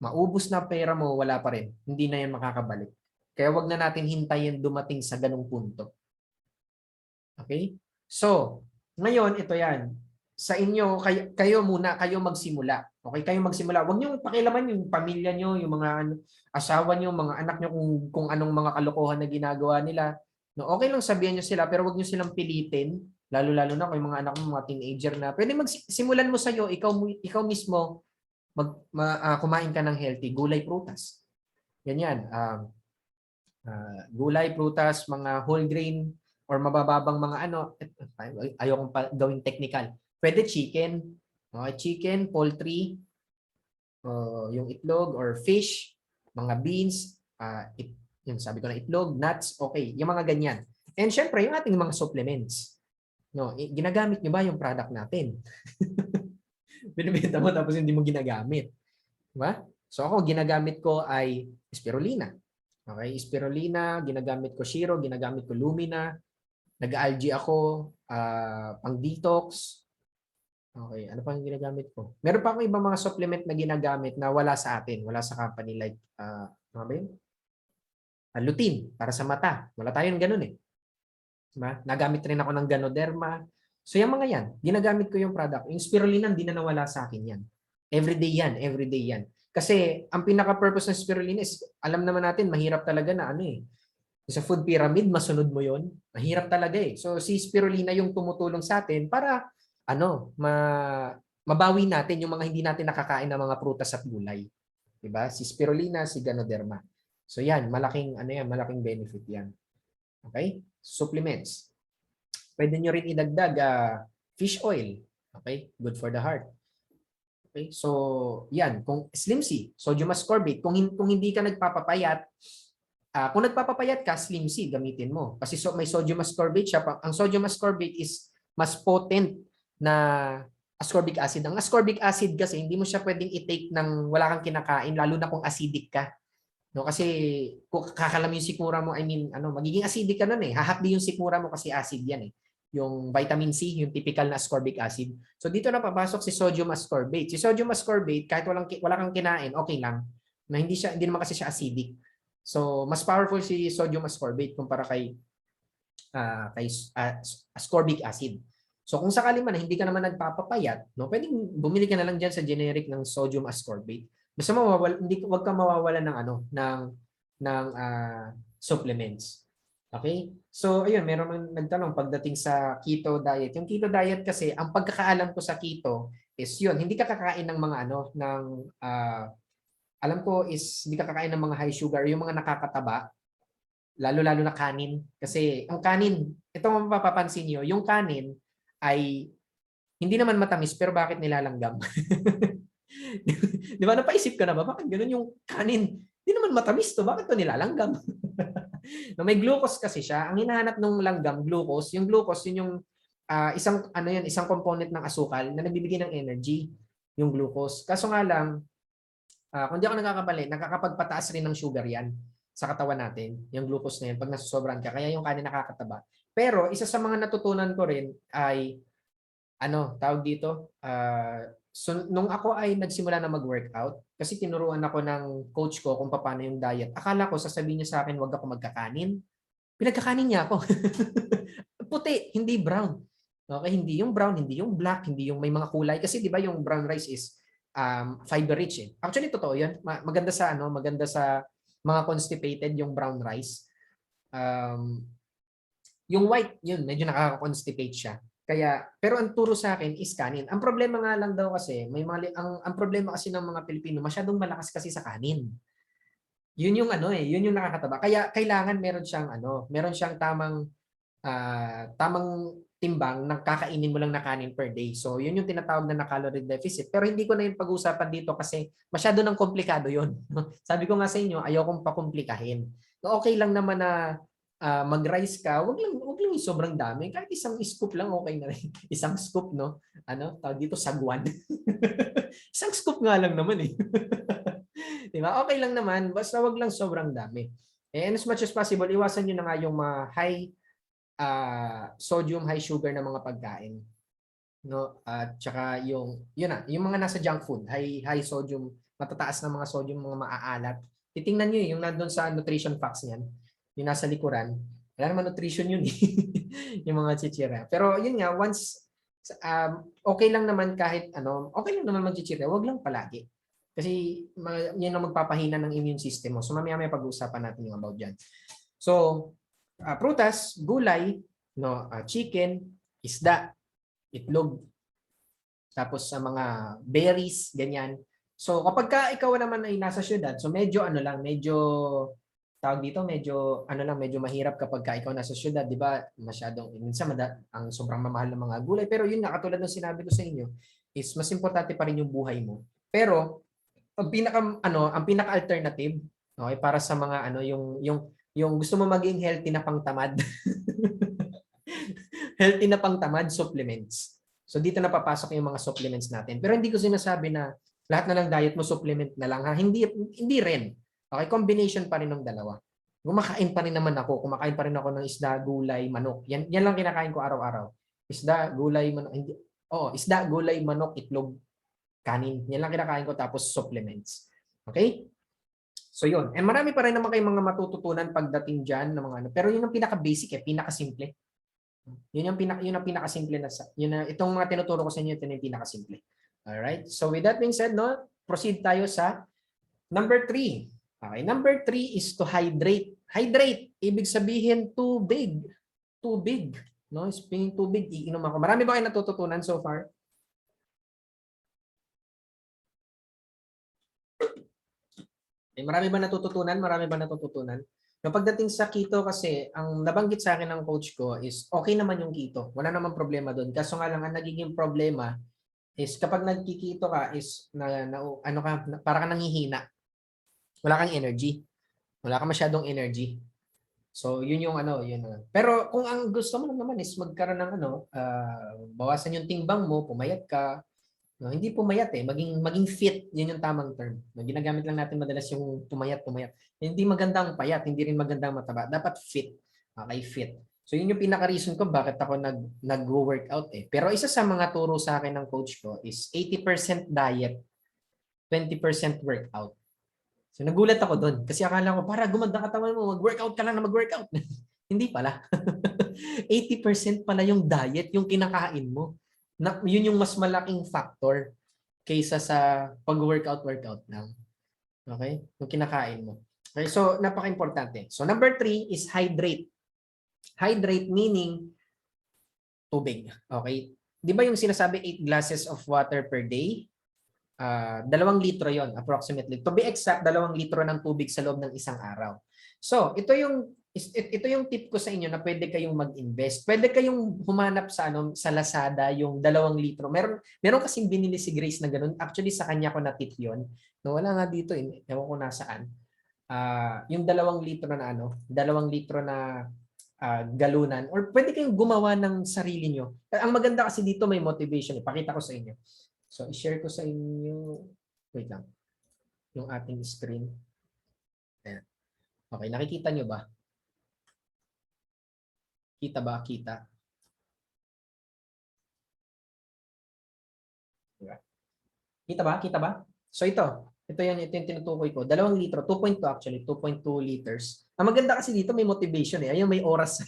maubos na pera mo, wala pa rin. Hindi na yan makakabalik. Kaya wag na natin hintayin dumating sa ganung punto. Okay? So, ngayon, ito yan. Sa inyo, kayo magsimula. Okay, kayo magsimula. Huwag niyo pakialaman yung pamilya niyo, yung mga asawa niyo, mga anak niyo kung anong mga kalokohan na ginagawa nila. No, okay lang sabihan niyo sila, pero huwag niyo silang pilitin, lalo-lalo na kung yung mga anak mo, mga teenager na. Pwede magsimulan mo sa iyo, ikaw mismo kumain ka ng healthy, gulay, prutas. Ganyan. Gulay, prutas, mga whole grain or mabababang mga ayokong gawing technical. Pwede chicken, chicken, poultry, yung itlog or fish, mga beans, yung sabi ko na itlog, nuts, okay, yung mga ganyan. And syempre, yung ating mga supplements. No, ginagamit nyo ba yung product natin? Binibenta mo tapos hindi mo ginagamit. Diba? So ako, ginagamit ko ay spirulina. Okay, spirulina, ginagamit ko Shiro, ginagamit ko Lumina, nag-algae ako, pang detox. Okay, ano pa yung ginagamit ko? Meron pa akong ibang mga supplement na ginagamit na wala sa atin, wala sa company like, ano ba yun? Lutein, para sa mata. Wala tayong ganun eh. Diba? Nagamit rin ako ng Ganoderma. So yung mga yan, ginagamit ko yung product. Yung spirulina, hindi na nawala sa akin yan. Everyday yan, everyday yan. Kasi ang pinaka-purpose ng spirulina is, alam naman natin, mahirap talaga na ano eh. Sa food pyramid, masunod mo yon. Mahirap talaga eh. So si spirulina yung tumutulong sa atin para ano, mabawi natin yung mga hindi natin nakakain ng mga prutas at gulay. 'Di ba? Si spirulina, si Ganoderma. So yan, malaking ano yan, malaking benefit yan. Okay? Supplements. Pwede nyo rin idagdag fish oil. Okay? Good for the heart. Okay? So, yan. Kung Slim C, sodium ascorbate. Kung hindi ka nagpapapayat, kung nagpapapayat ka, Slim C, gamitin mo. Kasi may sodium ascorbate siya. Ang sodium ascorbate is mas potent na ascorbic acid. Ang ascorbic acid kasi, hindi mo siya pwedeng i-take ng wala kang kinakain, lalo na kung acidic ka. No, kasi kung kakalam yung sikmura mo, I mean, magiging acidic ka nun eh. Hahakdi yung sikmura mo kasi acid yan eh. Yung vitamin C, yung typical na ascorbic acid. So dito na papasok si sodium ascorbate. Si sodium ascorbate, kahit wala kang kinain, okay lang. Na hindi naman kasi siya acidic. So mas powerful si sodium ascorbate kumpara kay ascorbic acid. So kung sakali man hindi ka naman nagpapapayat, no, pwedeng bumili ka na lang diyan sa generic ng sodium ascorbate. Basta wag ka mawawalan ng supplements. Okay? So ayun, meron nagtanong pagdating sa keto diet. Yung keto diet kasi, ang pagkakaalam ko sa keto is yun, hindi ka kakain ng mga alam ko is hindi ka kakain ng mga high sugar, yung mga nakakataba, lalo-lalo na kanin. Kasi ang kanin, ito ang mapapansin niyo, yung kanin ay hindi naman matamis pero bakit nilalanggam? Di ba? Napaisip ka na ba? Bakit ganun yung kanin? Hindi naman matamis to. Bakit to nilalanggam? No, may glucose kasi siya. Ang hinahanap ng langgam, glucose. Yung glucose, yun yung isang component ng asukal na nagbibigay ng energy, yung glucose. Kaso nga lang, kung di ako nagkakamali, nakakapagpataas rin ng sugar yan sa katawan natin, yung glucose na yan, pag nasusobran ka. Kaya yung kanin nakakataba. Pero isa sa mga natutunan ko rin ay tawag dito, so nung ako ay nagsimula na mag-workout, kasi tinuruan ako ng coach ko kung paano yung diet. Akala ko sasabihin niya sa akin, wag ako magkakanin. Pinagkakanin niya ako. Puti, hindi brown. Okay, hindi yung brown, hindi yung black, hindi yung may mga kulay. Kasi di ba yung brown rice is fiber rich eh. Actually, totoo yan. Maganda sa mga constipated yung brown rice. Yung white, yun, medyo nakaka-constipate siya. Pero ang turo sa akin is kanin. Ang problema nga lang daw kasi, ang problema kasi ng mga Pilipino, masyadong malakas kasi sa kanin. Yun yung yun yung nakakataba. Kaya kailangan meron siyang tamang timbang ng kakainin mo lang na kanin per day. So, yun yung tinatawag na calorie deficit. Pero hindi ko na yun pag-uusapan dito kasi masyado nang komplikado yun. Sabi ko nga sa inyo, ayokong pakomplikahin. Okay lang naman na mag-rice ka, wag lang yung sobrang dami. Kahit isang scoop lang, okay na rin. Isang scoop, no? Tawag dito, sagwan. Isang scoop nga lang naman eh. Diba? Okay lang naman, basta wag lang sobrang dami. And as much as possible, iwasan nyo na nga yung high sodium, high sugar na mga pagkain. No? At saka yung mga nasa junk food, high sodium, matataas na mga sodium, mga maaalat. Titingnan nyo yung nandun sa nutrition facts niyan, yung nasa likuran. Wala naman nutrition yun eh. Yung mga chichira. Pero yun nga, once okay lang naman okay lang naman mag-chichira, wag lang palagi. Kasi yan ang magpapahina ng immune system mo. So mamaya may pag-uusapan natin yung about dyan. So, prutas, gulay, chicken, isda, itlog, tapos sa mga berries, ganyan. So kapag ikaw naman ay nasa syudad, so medyo tawag dito, medyo mahirap kapag ikaw nasa syudad, 'di ba? Masyadong minsan ang sobrang mamahal ng mga gulay, pero yun nga katulad ng sinabi ko sa inyo, is mas importante pa rin yung buhay mo. Pero ang pinaka-alternative, okay, para sa mga yung gusto mo maging healthy na pangtamad. Healthy na pangtamad supplements. So dito na papasok yung mga supplements natin. Pero hindi ko sinasabi na lahat na lang diet mo supplement na lang ha. Hindi rin. Okay, combination pa rin ng dalawa. Kumakain pa rin naman ako. Kumakain pa rin ako ng isda, gulay, manok. Yan lang kinakain ko araw-araw. Isda, gulay, manok. Isda, gulay, manok, itlog, kanin. Yan lang kinakain ko tapos supplements. Okay? So yun. And marami pa rin naman kayong mga matututunan pagdating dyan ng mga Pero yun ang pinaka-basic pinaka-simple. Yun ang pinakasimple itong mga tinuturo ko sa inyo, ito yung pinakasimple. Alright? So with that being said, no, proceed tayo sa number 3. Okay, number 3 is to hydrate. Hydrate, ibig sabihin tubig. Tubig. No? Speaking tubig, iinom ako. Marami ba kayo natututunan so far? Marami ba natututunan? Marami ba natututunan? No, pagdating sa keto kasi, ang nabanggit sa akin ng coach ko is okay naman yung keto. Wala namang problema doon. Kaso nga lang, ang nagiging problema is kapag nagkikito ka is ano ka, para ka nanghihina. Wala kang energy. Wala kang masyadong energy. So, yun yung ano, yun. Pero kung ang gusto mo naman is magkaroon ng bawasan yung timbang mo, pumayat ka. No, hindi pumayat maging fit, yun yung tamang term. No, ginagamit lang natin madalas yung pumayat. Hindi magandang payat, hindi rin magandang mataba. Dapat fit. Okay, fit. So, yun yung pinaka-reason ko bakit ako nag-workout Pero isa sa mga turo sa akin ng coach ko is 80% diet, 20% workout. So nagulat ako doon kasi akala ko para gumanda katawan mo, mag-workout ka lang na mag-workout. Hindi pala. 80% pala yung diet, yung kinakain mo. Yun yung mas malaking factor kaysa sa pag-workout lang. Okay? Yung kinakain mo. Okay, so napaka-importante. So number 3 is hydrate. Hydrate meaning tubig. Okay? Di ba yung sinasabi 8 glasses of water per day? 2 litro yon approximately. To be exact, 2 litro ng tubig sa loob ng isang araw. So, ito yung tip ko sa inyo na pwede kayong mag-invest. Pwede kayong humanap sa Lazada yung 2 litro. Meron kasing binili si Grace na ganun. Actually, sa kanya ko na tip yon. No, wala nga dito, ewan ko nasaan. Yung 2 litro na 2 litro na galunan, or pwede kayong gumawa ng sarili nyo. Ang maganda kasi dito may motivation. Ipakita ko sa inyo. So, i-share ko sa inyo, wait lang, yung ating screen. Ayan. Okay, nakikita nyo ba? Kita ba? Kita. Diba? Kita ba? Kita ba? So, ito yung tinutukoy ko. 2 litro, 2.2 actually, 2.2 liters. Ang maganda kasi dito may motivation Ayun, may oras.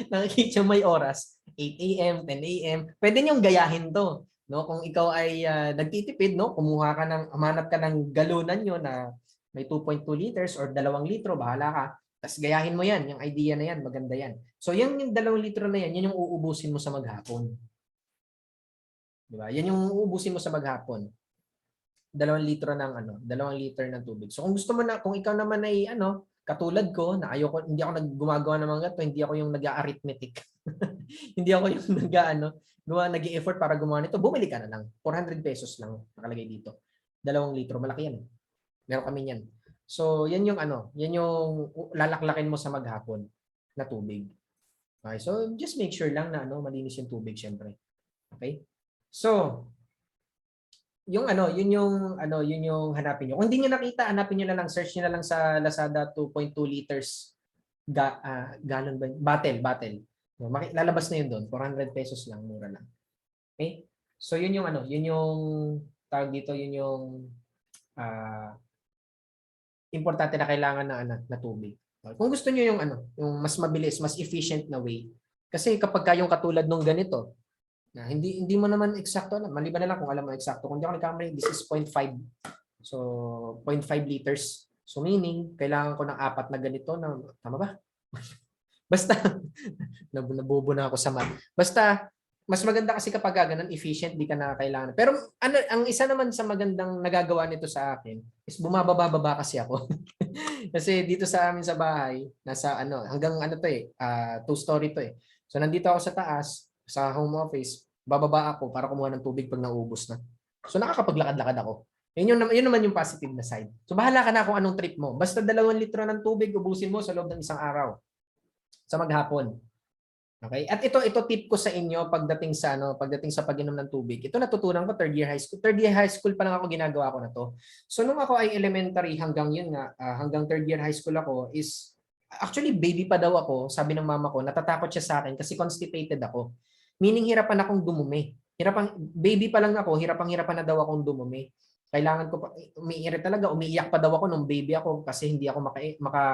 Nakikita may oras. 8 a.m., 10 a.m. Pwede niyong gayahin to. No, kung ikaw ay nagtitipid, no, humanap ka ng galunan nyo na may 2.2 liters or 2 litro, bahala ka. Tapos gayahin mo yan, yung idea na yan, maganda yan. So yung 2 litro na yan, yan yung uubusin mo sa maghapon. Di ba? Yan yung uubusin mo sa maghapon. 2 litro ng 2 liter ng tubig. So kung gusto mo kung ikaw naman ay katulad ko na hindi ako gumagawa ng mga gato, hindi ako yung nag-arithmetic. Hindi ako yung nag-i-effort para gumawa nito. Bumili ka na lang. 400 pesos lang nakalagay dito. 2 litro, malaki yan. Meron kami yan. So yan yung lalaklakin mo sa maghapon na tubig. Okay, so just make sure lang na malinis yung tubig syempre. Okay? So yun yung hanapin niyo. Kung hindi niyo nakita, hanapin niyo na lang, search niyo na lang sa Lazada 2.2 liters gallon ba? Bottle. Lalabas na yun doon. 400 pesos lang, mura lang. Okay? So yun yung tawag dito, yun yung importante na kailangan na tubig. Kung gusto niyo yung mas mabilis, mas efficient na way. Kasi kapag kayong katulad nung ganito, na hindi mo naman eksakto alam. Maliban na lang kung alam mo eksakto. Kung di ako nagkamali, this is 0.5. So 0.5 liters. So meaning, kailangan ko ng 4 na ganito na tama ba? Basta nabubo na ako sa math. Basta mas maganda kasi kapag ganun, efficient, di ka na kailangan. Pero ang isa naman sa magandang nagagawa nito sa akin is bumababa kasi ako. Kasi dito sa amin sa bahay, nasa hanggang 2-story to So nandito ako sa taas, sa home office, bababa ako para kumuha ng tubig pag naubos na. So nakakapaglakad-lakad ako. Yun naman yung positive na side. So bahala ka na kung anong trip mo. Basta 2 litro ng tubig ubusin mo sa loob ng isang araw. Sa maghapon. Okay? At ito tip ko sa inyo pagdating sa pag-inom ng tubig. Ito natutunan ko third year high school. Third year high school pa lang ako ginagawa ko na to. So nung ako ay elementary hanggang third year high school ako is actually baby pa daw ako, sabi ng mama ko, natatakot siya sa akin kasi constipated ako. Meaning hirapan akong dumumi. Baby pa lang ako, hirapan na daw akong dumumi. Kailangan ko pa, umiiyak pa daw ako nung baby ako kasi hindi ako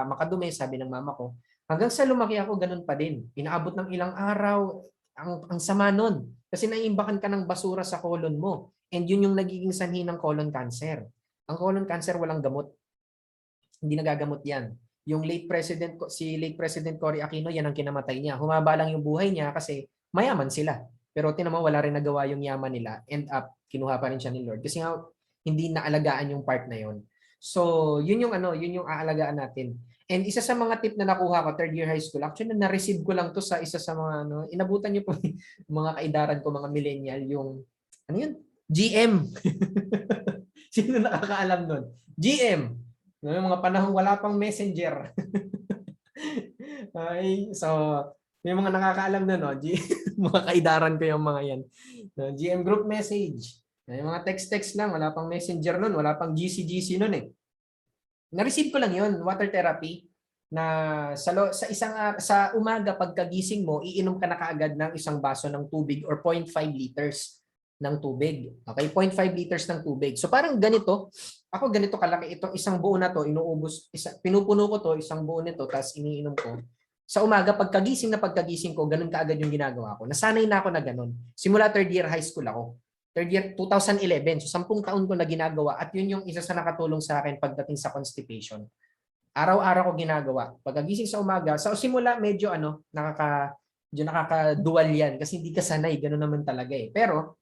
makadumi, sabi ng mama ko. Hanggang sa lumaki ako, ganun pa din. Inaabot ng ilang araw, ang sama nun. Kasi naiimbakan ka ng basura sa colon mo. And yun yung nagiging sanhi ng colon cancer. Ang colon cancer walang gamot. Hindi nagagamot yan. Yung si late President Cory Aquino, yan ang kinamatay niya. Humaba lang yung buhay niya kasi mayaman sila. Pero tinamo wala rin nagawa yung yaman nila. End up, kinuha pa rin siya ni Lord. Kasi nga, hindi naalagaan yung part na yon. So, yun yung aalagaan natin. And isa sa mga tip na nakuha ko, third year high school, actually na-receive ko lang to sa isa sa mga, inabutan niyo po mga kaidaran ko, mga millennial, yung, ano yun? GM. Sino nakakaalam nun? GM. Yung mga panahong wala pang messenger. Ay, so, may mga nakakaalam na, no? Mga kaidaran ko yung mga yan. No, GM group message. Yung mga text-text lang, wala pang messenger nun, wala pang GC-GC nun eh. Na-receive ko lang yun, water therapy, na sa umaga pagkagising mo, iinom ka na kaagad ng isang baso ng tubig or 0.5 liters ng tubig. Okay, 0.5 liters ng tubig. So parang ganito, ako ganito kalaki itong isang buo na to, pinupuno ko to, isang buo nito, tapos iniinom ko. Sa umaga, pagkagising ko, ganun kaagad yung ginagawa ko. Nasanay na ako na ganun. Simula third year high school ako. Third year, 2011. So 10 taon ko na ginagawa at yun yung isa sa nakatulong sa akin pagdating sa constipation. Araw-araw ko ginagawa. Pagkagising sa umaga, sa simula medyo nakaka-dual yan kasi hindi ka sanay, gano'n naman talaga eh. Pero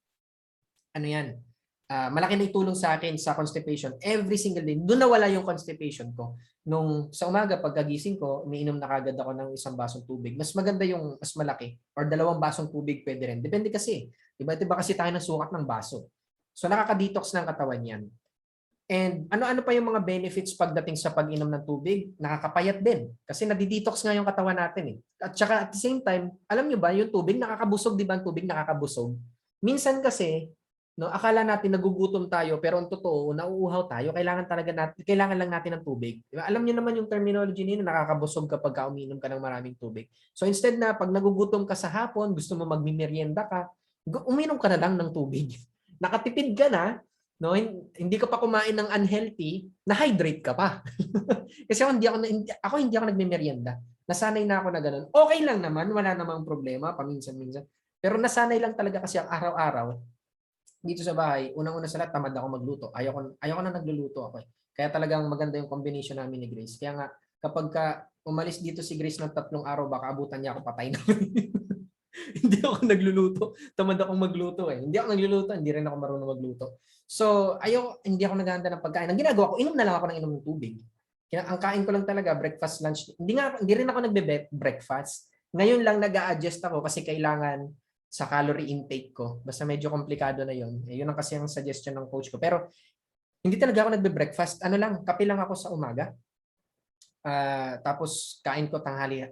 ano yan, malaki na itulong sa akin sa constipation every single day. Doon nawala yung constipation ko. Nung sa umaga, pagkagising ko, umiinom na kagad ako ng isang basong tubig. Mas maganda yung mas malaki or 2 basong tubig pwede rin. Depende kasi. Iba kasi tayo ng sukat ng baso. So nakaka-detox ng katawan yan. And ano-ano pa yung mga benefits pagdating sa pag-inom ng tubig? Nakakapayat din. Kasi nadidetox nga yung katawan natin eh. At saka at the same time, alam nyo ba, yung tubig nakakabusog, di ba? Ang tubig nakakabusog. Minsan kasi, no, akala natin nagugutom tayo, pero ang totoo, nauuhaw tayo. Kailangan lang natin ng tubig. Diba? Alam niyo naman yung terminology nito, nakakabusog kapag umiinom ka ng maraming tubig. So instead na pag nagugutom ka sa hapon, gusto mo magmimerienda ka, uminom ka na lang ng tubig. Nakatipid ka na, no, hindi ka pa kumain ng unhealthy, na-hydrate ka pa. Kasi ako hindi ako nagme-merienda. Nasanay na ako na ganun. Okay lang naman, wala namang problema, paminsan-minsan. Pero nasanay lang talaga kasi ang araw-araw, dito sa bahay, unang-una sa lahat, tamad ako magluto. Ayoko na nagluluto ako. Kaya talagang maganda yung combination namin ni Grace. Kaya nga, kapag umalis dito si Grace ng 3 araw, baka abutan niya ako patay na. Hindi ako nagluluto. Tamad akong magluto eh. Hindi ako nagluluto, hindi rin ako marunong magluto. So, hindi ako naghahanda ng pagkain. Ang ginagawa ko, inom na lang ako ng inom ng tubig. Ang kain ko lang talaga, breakfast, lunch. Hindi rin ako nagbe-breakfast. Ngayon lang nag-a-adjust ako kasi kailangan sa calorie intake ko. Basta medyo komplikado na yun. Yun ang kasi ang suggestion ng coach ko. Pero hindi talaga ako nagbe-breakfast. Ano lang, kape lang ako sa umaga. Tapos kain ko tanghalian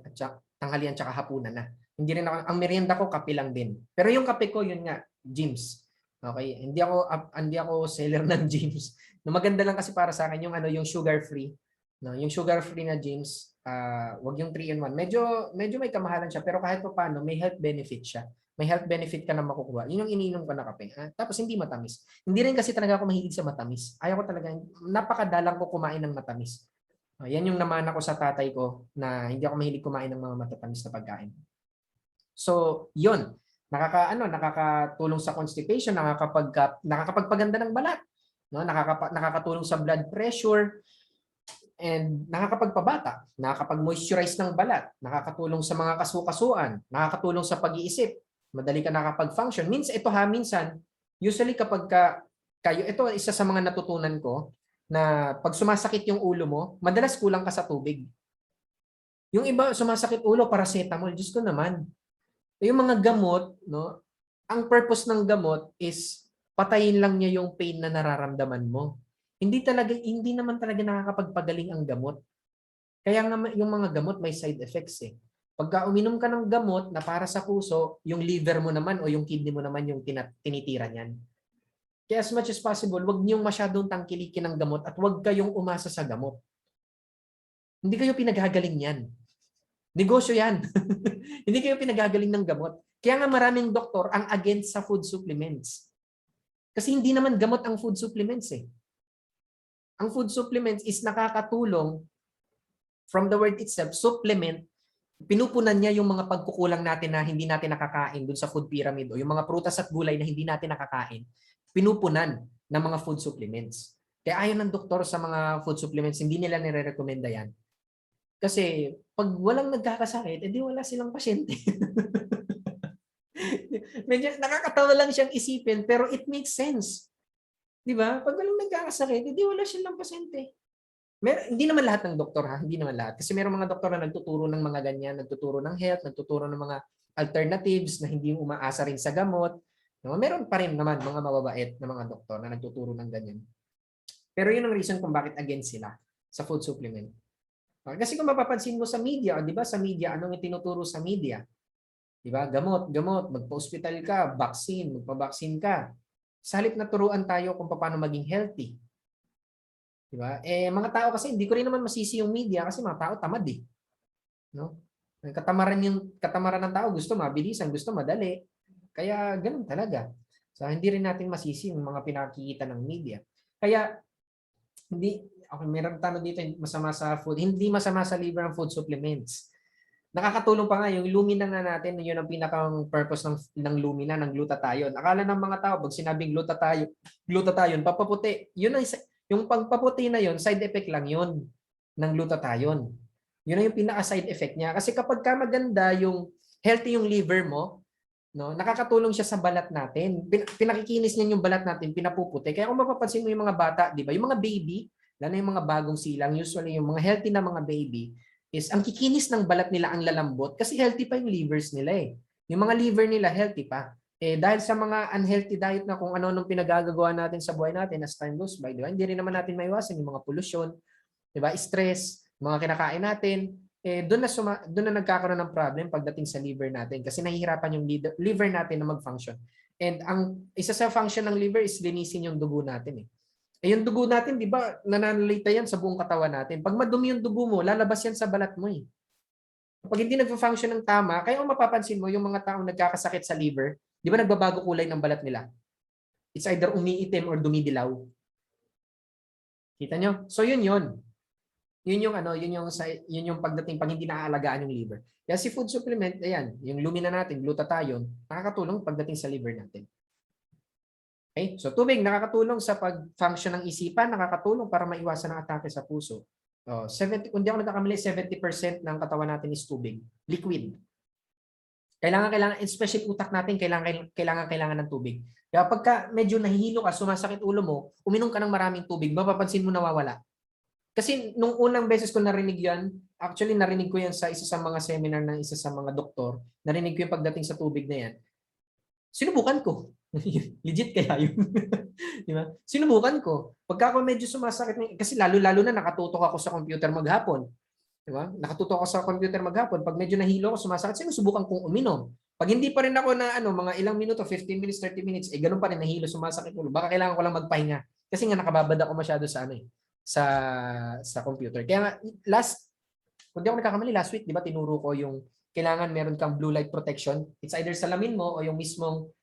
tsaka hapunan na. Hindi rin ako, ang merienda ko kape lang din. Pero yung kape ko, yun nga, Jims. Okay, hindi ako seller ng Jims. No, maganda lang kasi para sa akin yung sugar free. No, yung sugar free na Jims, wag yung 3-in-1. Medyo may kamahalan siya pero kahit paano may health benefit siya. May health benefit ka na makukuha. Yun yung iniinom ko na kape. Tapos hindi matamis. Hindi rin kasi talaga ako mahilig sa matamis. Ayaw ko talaga, napakadalang ko kumain ng matamis. Yan yung namana ko sa tatay ko na hindi ako mahilig kumain ng mga matatamis na pagkain. So, yun. Nakakatulong sa constipation, nakakapagpaganda ng balat, no? Nakakatulong sa blood pressure, and nakakapagpabata, nakakapag-moisturize ng balat, nakakatulong sa mga kasukasuan, nakakatulong sa pag-iisip, madali ka nakakapag-function. Minsan, usually kapag ito isa sa mga natutunan ko, na pag sumasakit yung ulo mo, madalas kulang ka sa tubig. Yung iba, sumasakit ulo, paracetamol, Diyos ko naman. Yung mga gamot, no, ang purpose ng gamot is patayin lang niya yung pain na nararamdaman mo. Hindi naman talaga nakakapagpagaling ang gamot. Kaya nga yung mga gamot may side effects eh. Pagka uminom ka ng gamot na para sa puso, yung liver mo naman o yung kidney mo naman yung tinitira niyan. Kaya as much as possible, huwag niyong masyadong tangkilikin ng gamot at huwag kayong umasa sa gamot. Hindi kayo pinagagaling yan. Negosyo yan. Hindi kayo pinagagaling ng gamot. Kaya nga maraming doktor ang against sa food supplements. Kasi hindi naman gamot ang food supplements eh. Ang food supplements is nakakatulong from the word itself, supplement, pinupunan niya yung mga pagkukulang natin na hindi natin nakakain dun sa food pyramid o yung mga prutas at gulay na hindi natin nakakain, pinupunan ng mga food supplements. Kaya ayon ng doktor sa mga food supplements, hindi nila nire-recommenda yan. Kasi pag walang nagkakasakit, edi wala silang pasyente. Medyo nakakatawa lang siyang isipin, pero it makes sense. Di ba? Pag walang nagkakasakit, edi wala silang pasyente. Hindi naman lahat ng doktor ha, hindi naman lahat. Kasi mayroong mga doktor na nagtuturo ng mga ganyan, nagtuturo ng health, nagtuturo ng mga alternatives na hindi umaasa rin sa gamot. No? Meron pa rin naman mga mababait na mga doktor na nagtuturo ng ganyan. Pero yun ang reason kung bakit against sila sa food supplement. Kasi kung mapapansin mo sa media, di ba sa media, anong itinuturo sa media? Di ba? Gamot, gamot, magpa-hospital ka, vaccine, magpa-vaccine ka. Sa halip na turuan tayo kung paano maging healthy. Di ba? Mga tao kasi hindi ko rin naman masisi yung media kasi mga tao tamad eh. No? Katamaran ng tao gusto mabilisan, gusto madali. Kaya ganun talaga. So hindi rin natin masisi yung mga pinakikita ng media. Kaya hindi okay, meron tanong dito masama sa food. Hindi masama sa liver ang food supplements. Nakakatulong pa nga yung Lumina nga natin, yun ang pinakang purpose ng Lumina, ng glutathione. Akala ng mga tao pag sinabing glutathione papaputi. Yun ay yung pagpaputi na yun, side effect lang yun ng glutathione. Yun na yung pinaka side effect niya kasi kapag ka maganda yung healthy yung liver mo, no, nakakatulong siya sa balat natin. Pinakikinis niya yung balat natin, pinapuputi. Kaya kung mapapansin mo yung mga bata, di ba? Yung mga baby, lalo yung mga bagong silang, usually yung mga healthy na mga baby, is ang kikinis ng balat nila ang lalambot kasi healthy pa yung livers nila eh. Yung mga liver nila healthy pa. Dahil sa mga unhealthy diet na kung ano nung pinagagagawa natin sa buhay natin as time goes by, di ba? Hindi rin naman natin maiwasan yung mga pollution, di ba? Stress, mga kinakain natin, doon na nagkakaroon ng problem pagdating sa liver natin kasi nahihirapan yung liver natin na mag-function. And ang isa sa function ng liver is linisin yung dugo natin eh. Yung dugo natin, di ba, nananalita yan sa buong katawan natin. Pag madumi yung dugo mo, lalabas yan sa balat mo eh. Pag hindi nagfa-function ng tama, kaya kung mapapansin mo, yung mga taong nagkakasakit sa liver, di ba nagbabago kulay ng balat nila? It's either umiitim or dumidilaw. Kita nyo? So yun yun. Yun yung pagdating pag hindi naaalagaan yung liver. Kaya si food supplement, ayan, yung Lumina natin, glutathione, nakakatulong pagdating sa liver natin. Okay? So tubig nakakatulong sa pag-function ng isipan, nakakatulong para maiwasan ang atake sa puso. 70, kung di ako nagkakamali, 70% ng katawan natin is tubig, liquid. Kailangan, especially utak natin, kailangan ng tubig. Kaya pagka medyo nahihilo ka, sumasakit ulo mo, uminom ka ng maraming tubig, mapapansin mo nawawala. Kasi nung unang beses ko narinig yan, actually narinig ko yan sa isa sa mga seminar ng isa sa mga doktor, narinig ko yung pagdating sa tubig na yan. Sinubukan ko. Legit kaya yun. Di ba? Sinubukan ko. Pagka ako medyo sumasakit, kasi lalo-lalo na nakatutok ako sa computer maghapon. Di ba? Nakatutok ako sa computer maghapon. Pag medyo nahilo ako, sumasakit, sinusubukan kong uminom. Pag hindi pa rin ako na mga ilang minuto, 15 minutes, 30 minutes, ganun pa rin nahilo, sumasakit ulo. Baka kailangan ko lang magpahinga. Kasi nga nakababad ako masyado sa sa computer. Kaya kung di ako nagkakamali, last week, di ba, tinuro ko yung kailangan meron kang blue light protection. It's either salamin mo o yung mismong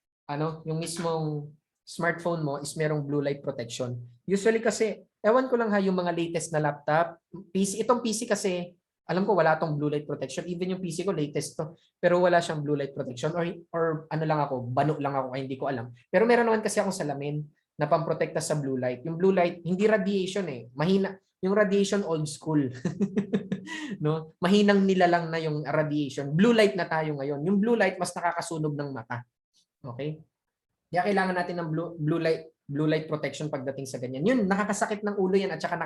smartphone mo is merong blue light protection. Usually kasi, ewan ko lang yung mga latest na laptop, PC, itong PC kasi, alam ko wala tong blue light protection. Even yung PC ko latest to, pero wala siyang blue light protection or ano lang ako, bano lang ako, hindi ko alam. Pero meron naman kasi akong salamin na pamprotekta sa blue light. Yung blue light, hindi radiation eh. Mahina. Yung radiation old school. No? Mahinang nilalang na yung radiation. Blue light na tayo ngayon. Yung blue light mas nakakasunog ng mata. Okay? Kaya kailangan natin ng blue light protection pagdating sa ganyan. Yun, nakakasakit ng ulo yan at saka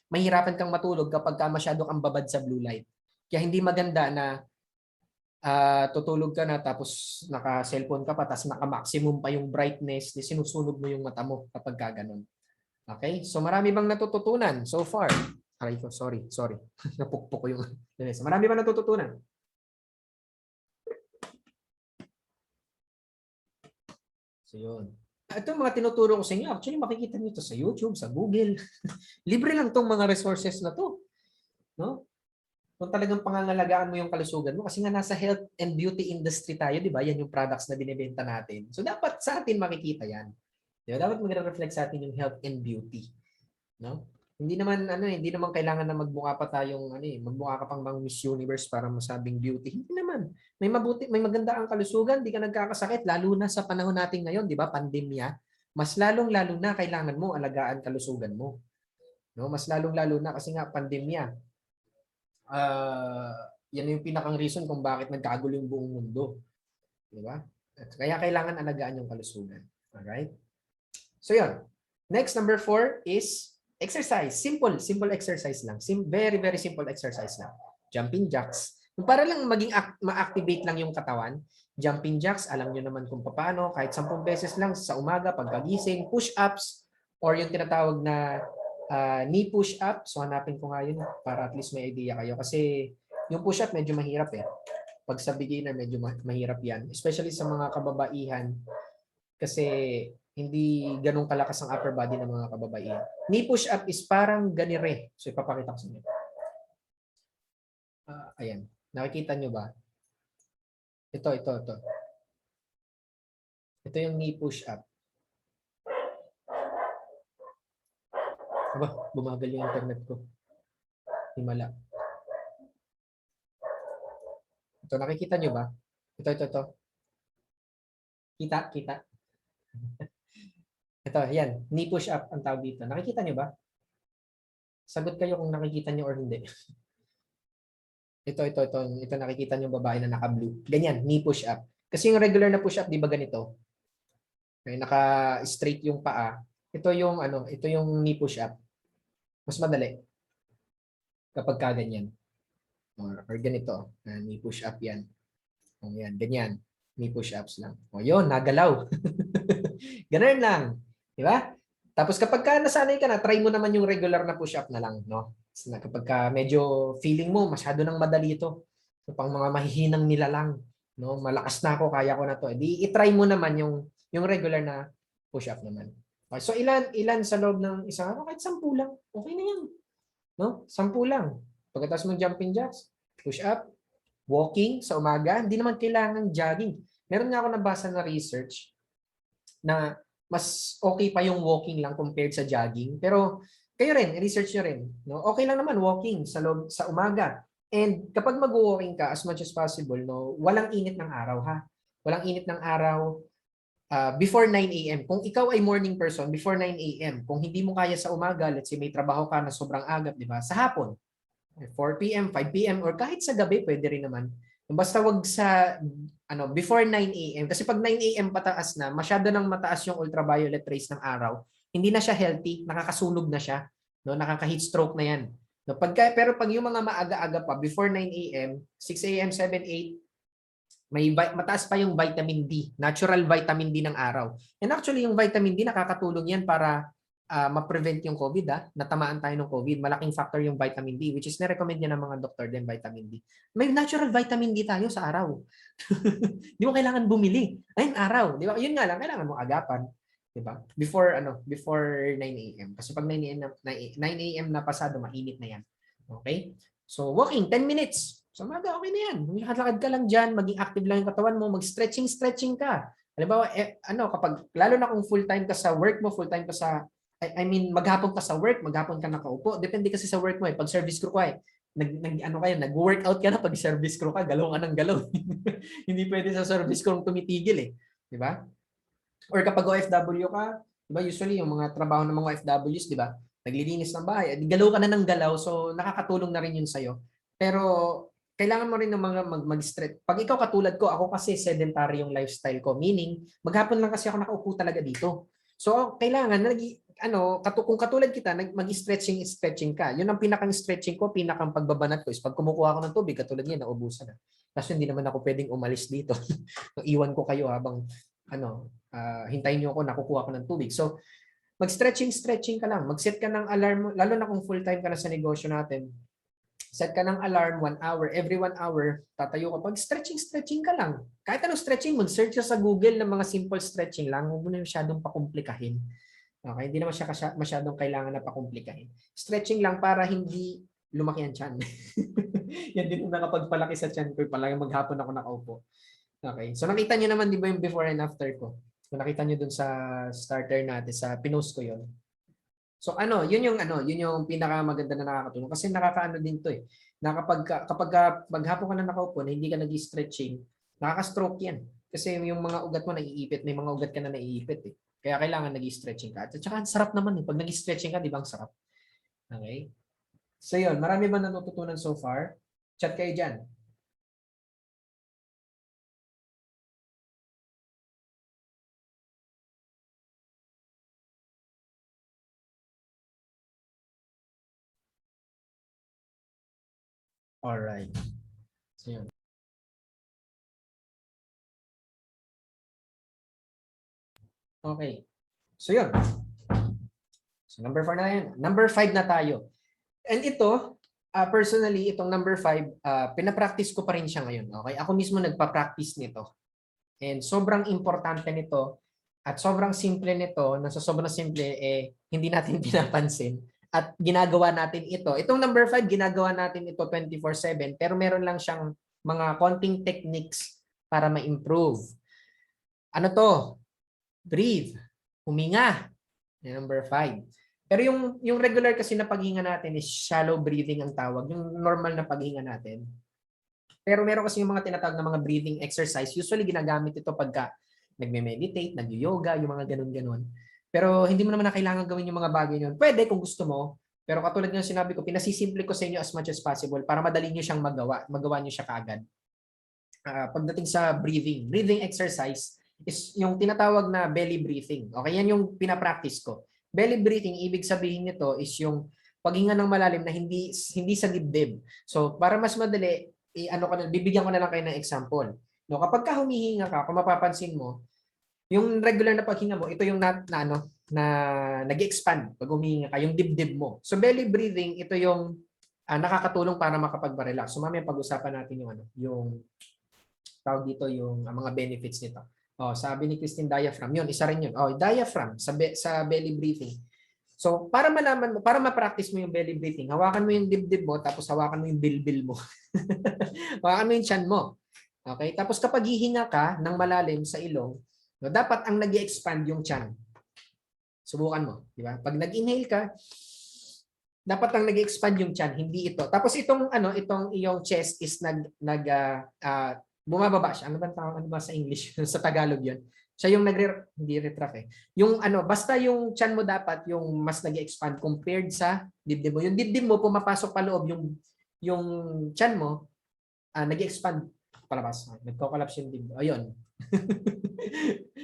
mahirapan kang matulog kapag masyado kang babad sa blue light. Kaya hindi maganda na tutulog ka na tapos naka-cellphone ka pa tapos naka-maximum pa yung brightness, sinusunog mo yung mata mo kapag gano'n. Okay? So marami bang natututunan so far? Aray ko, sorry. Napukpok ko yung marami bang natututunan? So yun. Ito mga tinuturo ko sa inyo, actually makikita niyo ito sa YouTube, sa Google. Libre lang tong mga resources na to. No? Kung talagang pangangalagaan mo yung kalusugan mo, kasi nga nasa health and beauty industry tayo, di ba? Yan yung products na binibenta natin. So dapat sa atin makikita yan. Di ba? Dapat magre-reflect sa atin yung health and beauty. No? Hindi naman hindi naman kailangan na magmukha pa tayong magmukha ka pang bang Miss Universe para masabing beauty. Hindi naman. May maganda ang kalusugan, di ka nagkakasakit lalo na sa panahon natin ngayon, di ba? Pandemya. Mas lalong-lalo na kailangan mo alagaan kalusugan mo. No, mas lalong-lalo na kasi nga pandemya. Yan yung pinakang reason kung bakit nagkagulo yung buong mundo, di ba? Kaya kailangan alagaan yung kalusugan. Alright? So yun. Next, number 4 is exercise. Simple exercise lang. Very, very simple exercise lang. Jumping jacks. Para lang maging ma-activate lang yung katawan. Jumping jacks, alam nyo naman kung paano. Kahit 10 beses lang sa umaga, pagkagising, push-ups, or yung tinatawag na knee push-up. So hanapin ko nga yun para at least may idea kayo. Kasi yung push-up medyo mahirap eh. Pag sa beginner, medyo mahirap yan. Especially sa mga kababaihan. Kasi hindi ganun kalakas ang upper body ng mga kababaihan. Knee push-up is parang ganire. So ipapakita ko sa inyo. Ayan. Nakikita nyo ba? Ito. Ito yung knee push-up. Aba, bumagal yung internet ko. Himala. Ito, nakikita nyo ba? Ito. Kita. Ito, yan. Knee push-up ang tawag dito. Nakikita nyo ba? Sagot kayo kung nakikita nyo or hindi. Ito. Ito nakikita nyo babae na naka-blue. Ganyan, knee push-up. Kasi yung regular na push-up, di ba ganito? Okay, naka-straight yung paa. Ito yung knee push-up. Mas madali kapag kaganyan. Or ganito. Knee push-up yan. O yan, ganyan. Knee push-ups lang. O yun, nagalaw. Ganun lang. Di ba? Tapos kapag ka nasanay ka na, try mo naman yung regular na push-up na lang. No? Kapag ka medyo feeling mo, masyado nang madali ito. So, pang mga mahihinang nilalang. No? Malakas na ako, kaya ko na to. Di i-try mo naman yung regular na push-up naman. Okay, so ilan sa loob ng isang araw? Kahit 10 lang. Okay na yan. No? 10 lang. Pagkatapos mong jumping jacks, push-up, walking sa umaga, hindi naman kailangan jogging. Meron nga ako nabasa na research na mas okay pa yung walking lang compared sa jogging. Pero kayo rin, research nyo rin. No? Okay lang naman walking sa umaga. And kapag mag-walking ka, as much as possible, no, walang init ng araw ha. Walang init ng araw before 9 a.m. Kung ikaw ay morning person, before 9 a.m. Kung hindi mo kaya sa umaga, let's say may trabaho ka na sobrang agap, di ba? Sa hapon, 4 p.m., 5 p.m. or kahit sa gabi pwede rin naman. Basta wag sa before 9 a.m. kasi pag 9 a.m. pataas na, masyado nang mataas yung ultraviolet rays ng araw. Hindi na siya healthy, nakakasunog na siya, no, nakaka-heat stroke na 'yan. No, pero pag yung mga maaga-aga pa before 9 a.m., 6 a.m., 7, 8, mataas pa yung vitamin D, natural vitamin D ng araw. And actually yung vitamin D nakakatulong 'yan para ma-prevent yung COVID, natamaan tayo ng COVID. Malaking factor yung vitamin D, which is na-recommend niya ng mga doktor din, vitamin D. May natural vitamin D tayo sa araw. Di mo kailangan bumili. Ayun, araw. Di ba? Yun nga lang, kailangan mo agapan. Di ba? Before 9 a.m. Kasi pag 9 a.m. na pasado, mainit na yan. Okay? So, walking, 10 minutes. So, maga, okay na yan. Lakad-lakad ka lang dyan, maging active lang yung katawan mo, mag-stretching ka. Halimbawa, kapag, lalo na kung full-time ka sa work mo, full-time ka sa maghapon ka sa work, maghapon ka nakaupo. Depende kasi sa work mo eh. Pag service crew ka nag-workout ka na pag service crew ka, galaw ka ng galaw. Hindi pwede sa service crew tumitigil eh. Di ba? Or kapag OFW ka, di ba usually yung mga trabaho ng mga OFWs, di ba? Naglilinis ng bahay, galaw ka na ng galaw, so nakakatulong na rin yun sa'yo. Pero kailangan mo rin ng mga mag-stretch. Pag ikaw katulad ko, ako kasi sedentary yung lifestyle ko, meaning maghapon lang kasi ako nakaupo talaga dito. So kailangan kung katulad kita, mag-stretching ka. Yun ang pinakang stretching ko, pinakang pagbabanat ko is pag kumukuha ako ng tubig, katulad niya, naubusan na. Kasi hindi naman ako pwedeng umalis dito. Iwan ko kayo habang hintayin niyo ako, nakukuha ko ng tubig. So, mag-stretching ka lang. Mag-set ka ng alarm, lalo na kung full-time ka na sa negosyo natin. Set ka ng alarm 1 hour. Every 1 hour, tatayo ka. Pag stretching ka lang. Kahit anong stretching, mag-search ka sa Google ng mga simple stretching lang. Huwag mo na masyadong pakomplikahin. Okay, hindi naman siya masyadong kailangan na pakomplikahin. Stretching lang para hindi lumaki ang tiyan. Yan din yung nakapagpalaki sa tiyan ko. Palagi maghapon ako nakaupo. Okay, so nakita niyo naman di ba yung before and after ko? So nakita niyo dun sa starter natin, sa pinost ko yon. So yun yung pinakamaganda na nakakatulong kasi nakakaano din 'to eh. Na kapag maghapon ka na nakaupo na hindi ka nag-stretching, nakaka-stroke 'yan. Kasi yung mga ugat mo naiipit, may mga ugat ka na naiipit eh. Kaya kailangan nag-stretching ka. At saka ang sarap naman eh. Pag nag-stretching ka, di ba ang sarap? Okay? So yun, marami ba natututunan so far? Chat kayo dyan. Alright. So yun. Okay. So yun. So number 4 na yan. Number 5 na tayo. And ito, personally, itong number 5, pinapractice ko pa rin siya ngayon. Okay? Ako mismo nagpa-practice nito. And sobrang importante nito at sobrang simple nito, na sa sobrang simple, hindi natin pinapansin. At ginagawa natin ito. Itong number 5, ginagawa natin ito 24/7, pero meron lang siyang mga konting techniques para ma-improve. Ano to? Breathe. Huminga. Number 5. Pero yung regular kasi na paghinga natin is shallow breathing ang tawag, yung normal na paghinga natin. Pero meron kasi yung mga tinatawag na mga breathing exercise. Usually ginagamit ito pagka nagme-meditate, nag-yoga, yung mga ganun-ganun. Pero hindi mo naman na kailangan gawin yung mga bagay yun. Pwede kung gusto mo, pero katulad ng sinabi ko, pinasisimple ko sa inyo as much as possible para madali nyo siyang magawa nyo siya kaagad. Pagdating sa breathing exercise is yung tinatawag na belly breathing. Okay, yan yung pinapractice ko. Belly breathing, ibig sabihin nito is yung paghinga ng malalim na hindi sa dibdib. So, para mas madali, bibigyan ko na lang kayo ng example. No, kapag ka humihinga ka, kung mapapansin mo, yung regular na paghinga mo, ito yung na nag-expand pag humihinga ka, yung dibdib mo. So, belly breathing, ito yung nakakatulong para makapag-relax. So, mamaya pag-usapan natin yung tawag dito yung mga benefits nito. Oh, sabi ni Christine diaphragm, yun, isa rin yun. Oh, diaphragm sa belly breathing. So, para malaman mo, para ma-practice mo yung belly breathing, hawakan mo yung dibdib mo, tapos hawakan mo yung bilbil mo. Hawakan mo yung tiyan mo. Okay? Tapos kapag hihinga ka ng malalim sa ilong, no, dapat ang nag-expand yung tiyan. Subukan mo, di ba? Pag nag-inhale ka, dapat ang nag-expand yung tiyan, hindi ito. Tapos itong iyong chest is bumababa siya. Ano ba tawag sa English? Sa Tagalog 'yun. Siya yung hindi retract eh. Yung basta yung tiyan mo dapat yung mas nag-expand compared sa dibdib mo. Yung dibdib mo pumapasok pa loob, yung tiyan mo nag-expand palabas. Nagko-collapse yung dibdib. Ayun.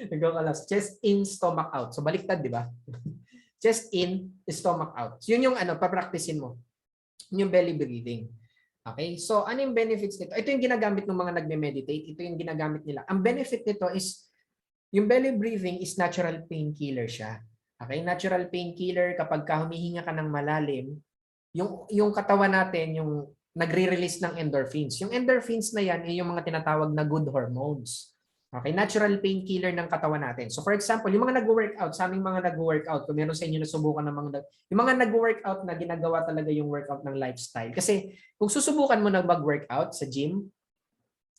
Nagko-collapse. Chest in, stomach out. So baliktad, di ba? Chest in, stomach out. So, yun yung pa-practicein mo. Yung belly breathing. Okay? So, ano yung benefits nito? Ito yung ginagamit ng mga nagme-meditate. Ito yung ginagamit nila. Ang benefit nito is, yung belly breathing is natural painkiller siya. Okay? Natural painkiller kapag humihinga ka ng malalim, yung katawan natin, yung nagre-release ng endorphins. Yung endorphins na yan ay yung mga tinatawag na good hormones. Okay, natural painkiller ng katawan natin. So for example, yung mga nag-workout, sa aming mga nag-workout, kung meron sa inyo nasubukan ng yung mga nag-workout na ginagawa talaga yung workout ng lifestyle. Kasi kung susubukan mo na mag-workout sa gym,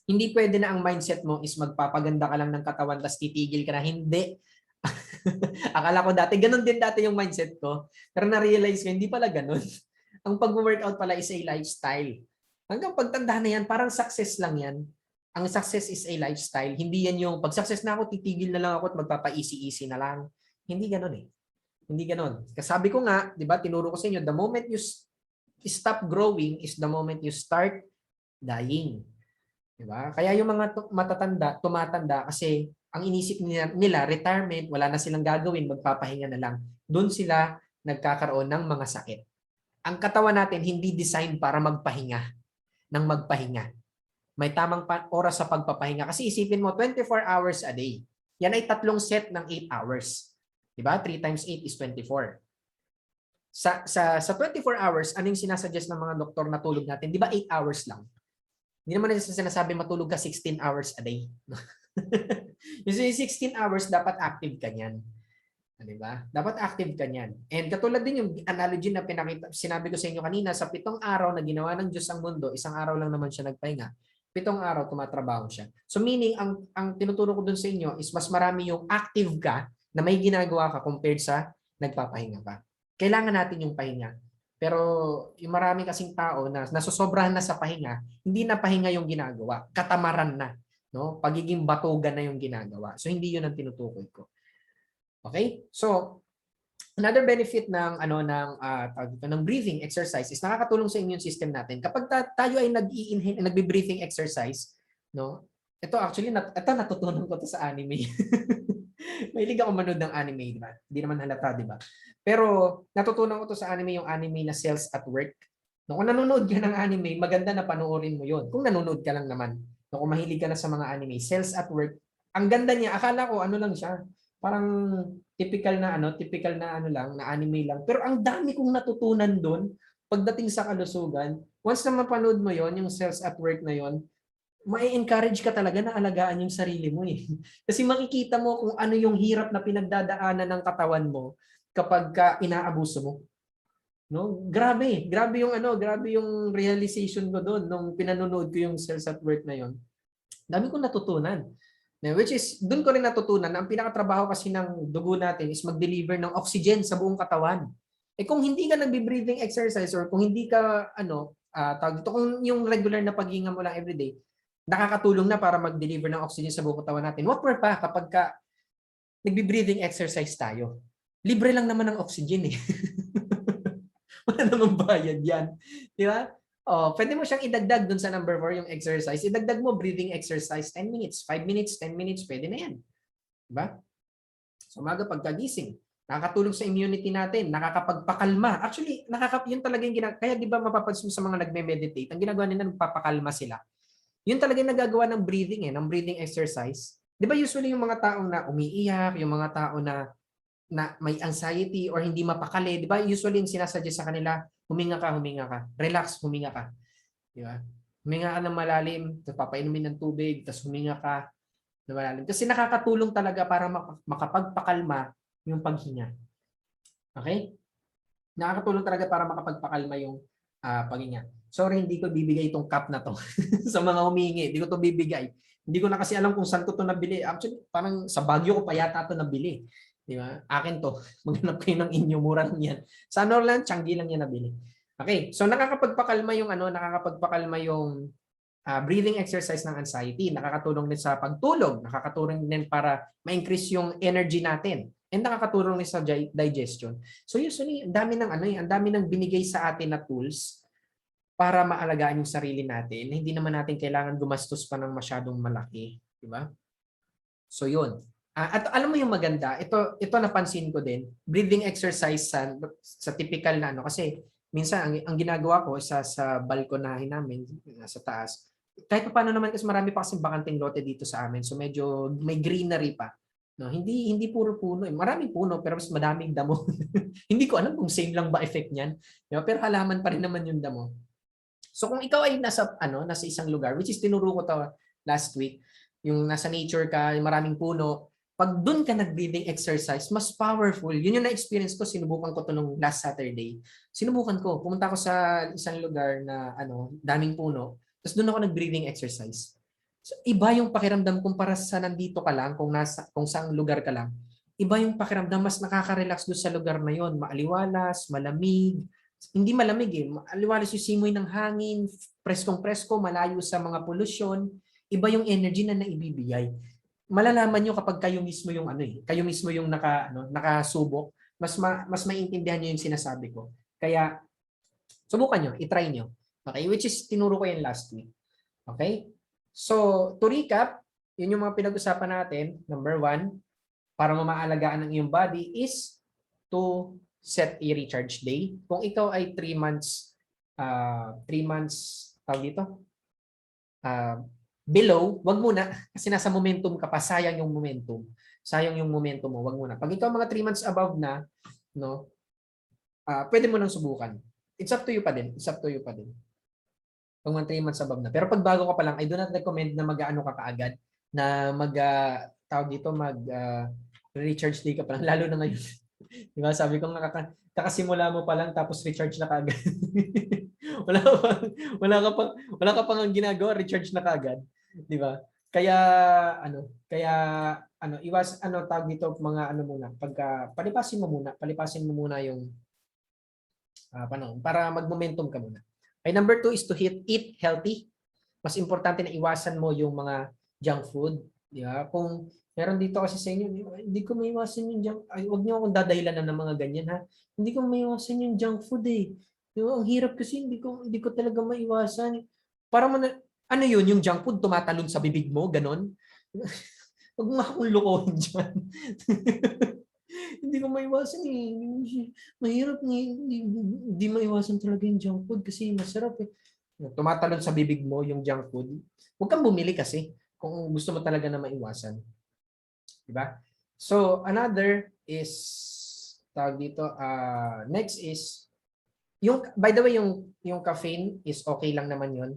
hindi pwede na ang mindset mo is magpapaganda ka lang ng katawan tapos titigil ka na. Hindi. Akala ko ganun din dati yung mindset ko. Pero na-realize ko, hindi pala ganun. Ang pag-workout pala is a lifestyle. Hanggang pagtanda na yan, parang success lang yan. Ang success is a lifestyle. Hindi yan yung pag-success na ako, titigil na lang ako at magpapa-easy-easy na lang. Hindi ganun eh. Hindi ganun. Kasabi ko nga, di ba, tinuro ko sa inyo, the moment you stop growing is the moment you start dying. Di ba? Kaya yung mga tumatanda kasi ang inisip nila, retirement, wala na silang gagawin, magpapahinga na lang. Doon sila nagkakaroon ng mga sakit. Ang katawan natin hindi designed para magpahinga ng magpahinga. May tamang oras sa pagpapahinga. Kasi isipin mo, 24 hours a day. Yan ay 3 set ng 8 hours. Diba? 3 times 8 is 24. Sa 24 hours, ano yung sinasuggest ng mga doktor na tulog natin? Di ba 8 hours lang? Hindi naman nila sinasabi matulog ka 16 hours a day. Yung 16 hours, dapat active ka niyan. Diba? Dapat active ka niyan. And katulad din yung analogy na sinabi ko sa inyo kanina, sa 7 araw na ginawa ng Diyos ang mundo, 1 araw lang naman siya nagpahinga. 7 araw tumatrabaho siya. So meaning, ang tinuturo ko dun sa inyo is mas marami yung active ka na may ginagawa ka compared sa nagpapahinga ka. kailangan natin yung pahinga. Pero yung marami kasing tao na nasosobrahan na sa pahinga, hindi na pahinga yung ginagawa, katamaran na, no? Pagiging batugan na yung ginagawa. So hindi 'yun ang tinutukoy ko. Okay? So another benefit ng ng breathing exercise is nakakatulong sa immune system natin. Kapag tayo ay nag-i-inhale, nagbe-breathing exercise, no? Ito actually ito natutunan ko to sa anime. Mahilig ako manood ng anime, di ba? Hindi naman halata, di ba? Pero natutunan ko to sa anime, yung anime na Cells at Work. No, kung nanonood ka ng anime, maganda na panoorin mo yon. Kung nanonood ka lang naman. No, kung mahilig ka na sa mga anime, Cells at Work, ang ganda niya. Akala ko ano lang siya, parang typical na ano lang, na anime lang. Pero ang dami kong natutunan doon pagdating sa kalusugan. Once na mapanood mo yon, yung Cells at Work na yon, ma-encourage ka talaga na alagaan yung sarili mo eh. Kasi makikita mo kung ano yung hirap na pinagdadaanan ng katawan mo kapag ka inaabuso mo. No? Grabe yung realization ko doon nung pinanonood ko yung Cells at Work na yon. Dami kong natutunan. Which is, doon ko rin natutunan na ang pinakatrabaho kasi ng dugo natin is mag-deliver ng oxygen sa buong katawan. Eh kung hindi ka nagbe-breathing exercise or kung hindi ka tawag dito, kung yung regular na paghinga mo lang everyday, nakakatulong na para mag-deliver ng oxygen sa buong katawan natin. What more pa kapag ka nagbe-breathing exercise tayo? Libre lang naman ang oxygen eh. Wala namang bayad yan. Di ba? Oh, pwede mo siyang idagdag dun sa number 4, yung exercise. Idagdag mo breathing exercise 10 minutes, 5 minutes, 10 minutes, pwede na yan. Di ba? So, umaga pagkagising, nakakatulong sa immunity natin, nakakapagpakalma. Actually, yun talaga yung ginagawa. Kaya di ba mapapansin mo sa mga nagme-meditate, ang ginagawa nila, nagpapakalma sila. Yun talaga yung nagagawa ng breathing ng breathing exercise. Di ba usually yung mga taong na umiiyak, yung mga tao na may anxiety or hindi mapakali, di ba? Usually yung sinasuggest sa kanila, huminga ka. Relax, huminga ka. Di ba? Huminga ka ng malalim, tapos papainumin ng tubig, tapos huminga ka ng malalim. Kasi nakakatulong talaga para makapagpakalma yung paghinga. Okay? Nakakatulong talaga para makapagpakalma yung paghinga. Sorry, hindi ko bibigay itong cup na to sa mga humingi. Hindi ko to bibigay. Hindi ko na kasi alam kung saan ko to nabili. Actually, parang sa Baguio ko pa yata to nabili. Di ba? Akin to. Maghanap kayo ng inyo, mura lang yan. Sa Norland, Changi lang yan nabili. Okay, so nakakapagpakalma yung breathing exercise ng anxiety. Nakakatulong din sa pagtulog. Nakakatulong din para ma-increase yung energy natin. And nakakatulong din sa digestion. So usually, ang dami ng binigay sa atin na tools para maalagaan yung sarili natin. Hindi naman natin kailangan gumastos pa ng masyadong malaki. Di ba? So yun. At alam mo yung maganda, ito napansin ko din, breathing exercise sa typical na kasi minsan ang ginagawa ko sa balkonahin namin sa taas. Kahit paano naman kasi marami pa kasi bakanting lote dito sa amin. So medyo may greenery pa. No, hindi puro puno, maraming puno pero mas madaming damo. Hindi ko alam kung same lang ba effect niyan. Pero halaman pa rin naman yung damo. So kung ikaw ay nasa isang lugar, which is tinuro ko to last week, yung nasa nature ka, yung maraming puno, pag doon ka nag-breathing exercise, mas powerful. Yun yung na-experience ko, sinubukan ko to nung last Saturday. Sinubukan ko, pumunta ako sa isang lugar na daming puno, tapos doon ako nag-breathing exercise. So, iba yung pakiramdam kumpara sa nandito ka lang, kung saang lugar ka lang. Iba yung pakiramdam, mas nakaka-relax doon sa lugar na yon, maaliwalas, malamig. Hindi malamig maaliwalas yung simoy ng hangin, preskong-presko, malayo sa mga pollution. Iba yung energy na naibibigay. Malalaman nyo kapag kayo mismo yung kayo mismo yung nakasubok, mas maiintindihan niyo yung sinasabi ko. Kaya subukan nyo, i-try nyo. Okay, which is tinuro ko yan last week. Okay? So, to recap, yun yung mga pinag-usapan natin. Number 1, para mamaalagaan ng iyong body is to set a recharge day. Kung ikaw ay 3 months tawag dito, below, wag muna kasi nasa momentum ka pa, sayang yung momentum. Sayang yung momentum mo, wag muna. Pag ikaw mga 3 months above na, no, pwede mo nang subukan. It's up to you pa din. It's up to you pa din. Pag mga 3 months above na. Pero pag bago ka pa lang, I do not recommend na mag-aano ka kaagad, na tawag dito, recharge day ka pa lang, lalo na ngayon. Diba? Sabi ko, kakasimula mo pa lang tapos recharge na kaagad. wala ka pang ginagawa, recharge na kaagad. Di ba? Kaya iwas tawag dito mga muna, palipasin mo muna yung panahon para mag-momentum ka muna. Okay, number 2 is to eat healthy. Mas importante na iwasan mo yung mga junk food. Di ba? Kung meron dito kasi sa inyo, hindi ko maiwasan yung junk. Ay, wag niyo akong dadahilan ng mga ganyan ha. Hindi ko maiwasan yung junk food eh. Di ba? Ang hirap kasi hindi ko talaga maiwasan. Para mo na, ano yun, yung junk food tumatalon sa bibig mo, ganon. Huwag mo akong lukohin dyan. Hindi ko maiwasan eh. Mahirap nga. Hindi maiwasan talaga yung junk food kasi masarap eh. Tumatalon sa bibig mo yung junk food. Huwag kang bumili kasi kung gusto mo talaga na maiwasan. Diba? So, another is, tawag dito, next is, by the way, yung caffeine is okay lang naman yun.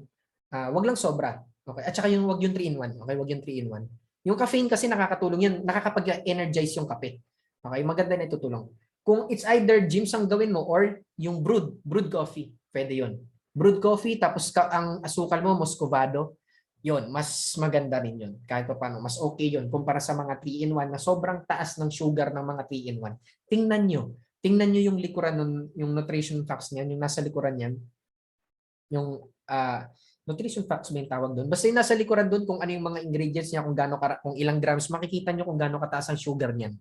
Wag lang sobra. Okay? At saka wag yung 3-in-1. Okay? Wag yung 3-in-1. Yung caffeine kasi nakakatulong yan. Nakakapag-energize yung kape. Okay? Maganda na itutulong. Kung it's either gyms ang gawin mo or yung brewed coffee, pwede yun. Brewed coffee, tapos ang asukal mo, Muscovado, yun, mas maganda rin yun. Kahit pa paano, mas okay yun kumpara sa mga 3-in-1 na sobrang taas ng sugar ng mga 3-in-1. Tingnan nyo yung likuran, yung nutrition facts niyan, yung nasa likuran niyan, yung nutrition facts ba yung tawag doon? Basta yung nasa likuran doon kung ano yung mga ingredients niya, kung ilang grams, makikita nyo kung gaano kataas ang sugar niyan.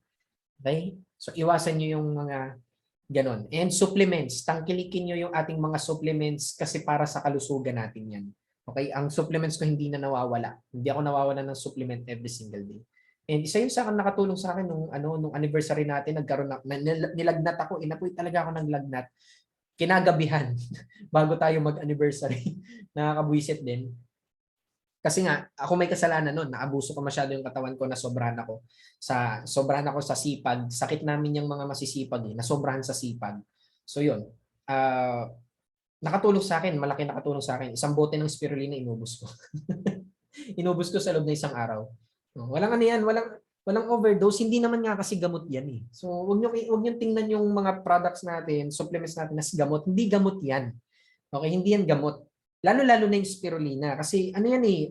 Okay? So, iwasan nyo yung mga ganon. And supplements. Tangkilikin nyo yung ating mga supplements kasi para sa kalusugan natin yan. Okay? Ang supplements ko hindi na nawawala. Hindi ako nawawala ng supplement every single day. And isa yun sa akin nakatulong sa akin nung anniversary natin, nilagnat ako. Inapoy talaga ako ng lagnat. Kinagabihan bago tayo mag-anniversary. Nakakabwisit din. Kasi nga, ako may kasalanan nun. Naabuso ko masyado yung katawan ko, nasobrahan ako sa sipag. Sakit namin yung mga masisipag nasobrahan sa sipag. So yun. Nakatulong sa akin, malaki nakatulong sa akin. Isang bote ng spirulina inubos ko. Inubos ko sa loob ng isang araw. Walang ano yan, walang overdose. Hindi naman nga kasi gamot yan eh. So wag niyo tingnan yung mga products natin, supplements natin as gamot. Hindi gamot yan. Okay, hindi yan gamot. Lalo-lalo na yung spirulina. Kasi ano yan eh,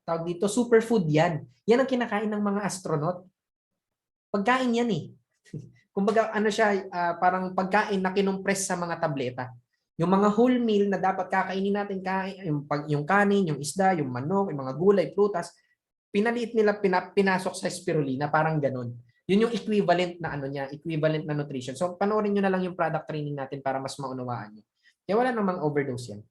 tawag dito, superfood yan. Yan ang kinakain ng mga astronaut. Pagkain yan eh. Kumbaga ano siya, parang pagkain na kinompress sa mga tableta. Yung mga whole meal na dapat kakainin natin, yung kanin, yung isda, yung manok, yung mga gulay, prutas, pinaliit nila, pinasok sa spirulina, parang ganun. Yun yung equivalent na equivalent na nutrition. So panoorin nyo na lang yung product training natin para mas maunawaan nyo. Kaya wala namang overdose yan.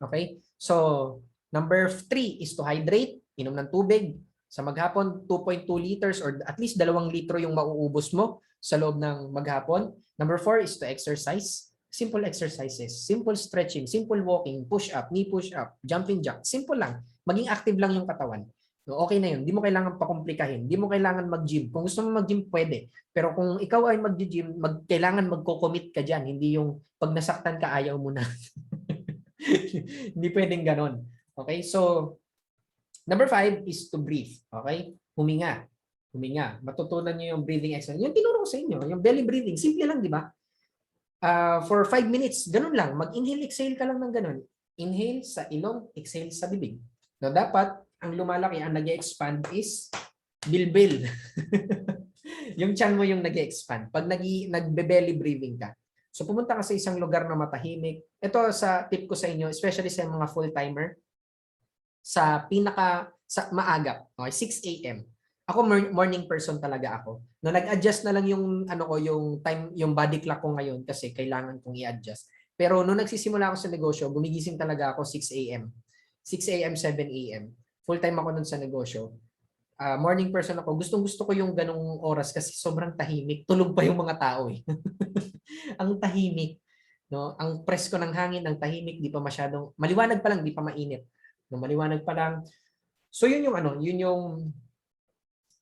Okay? So, number 3 is to hydrate, inom ng tubig. Sa maghapon, 2.2 liters or at least 2 litro yung mauubos mo sa loob ng maghapon. Number 4 is to exercise. Simple exercises, simple stretching, simple walking, push-up, knee push-up, jumping jack. Simple lang. Maging active lang yung katawan. Okay na yun. Hindi mo kailangan pakomplikahin. Hindi mo kailangan mag-gym. Kung gusto mo mag-gym, pwede. Pero kung ikaw ay mag-gym, kailangan magko-commit ka dyan. Hindi yung pag nasaktan ka, ayaw mo na. Hindi pwedeng ganon. Okay? So, number 5 is to breathe. Okay? Huminga. Matutunan nyo yung breathing exercise. Yung tinuro ko sa inyo, yung belly breathing. Simple lang, di ba? For 5 minutes, ganun lang. Mag-inhale, exhale ka lang ng ganun. Inhale sa ilong, exhale sa bibig. No, dapat, ang lumalaki, ang nag-expand is bilbil. Yung tiyan mo yung nag-expand. Pag nagbe-belly breathing ka. So pumunta ka sa isang lugar na matahimik. Ito sa tip ko sa inyo, especially sa mga full-timer, sa maaga, okay, 6 a.m. Ako morning person talaga ako. No, nag-adjust na lang yung yung time, yung body clock ko ngayon kasi kailangan kong i-adjust. Pero nung nagsisimula ako sa negosyo, gumigising talaga ako 6 a.m. 6 a.m., 7 a.m. Full-time ako nun sa negosyo. Morning person ako. Gustong-gusto ko yung ganong oras kasi sobrang tahimik. Tulog pa yung mga tao eh. Ang tahimik, no? Ang presko ng hangin, ang tahimik, di pa masyadong maliwanag pa lang, di pa mainit. No, maliwanag pa lang. So yun yung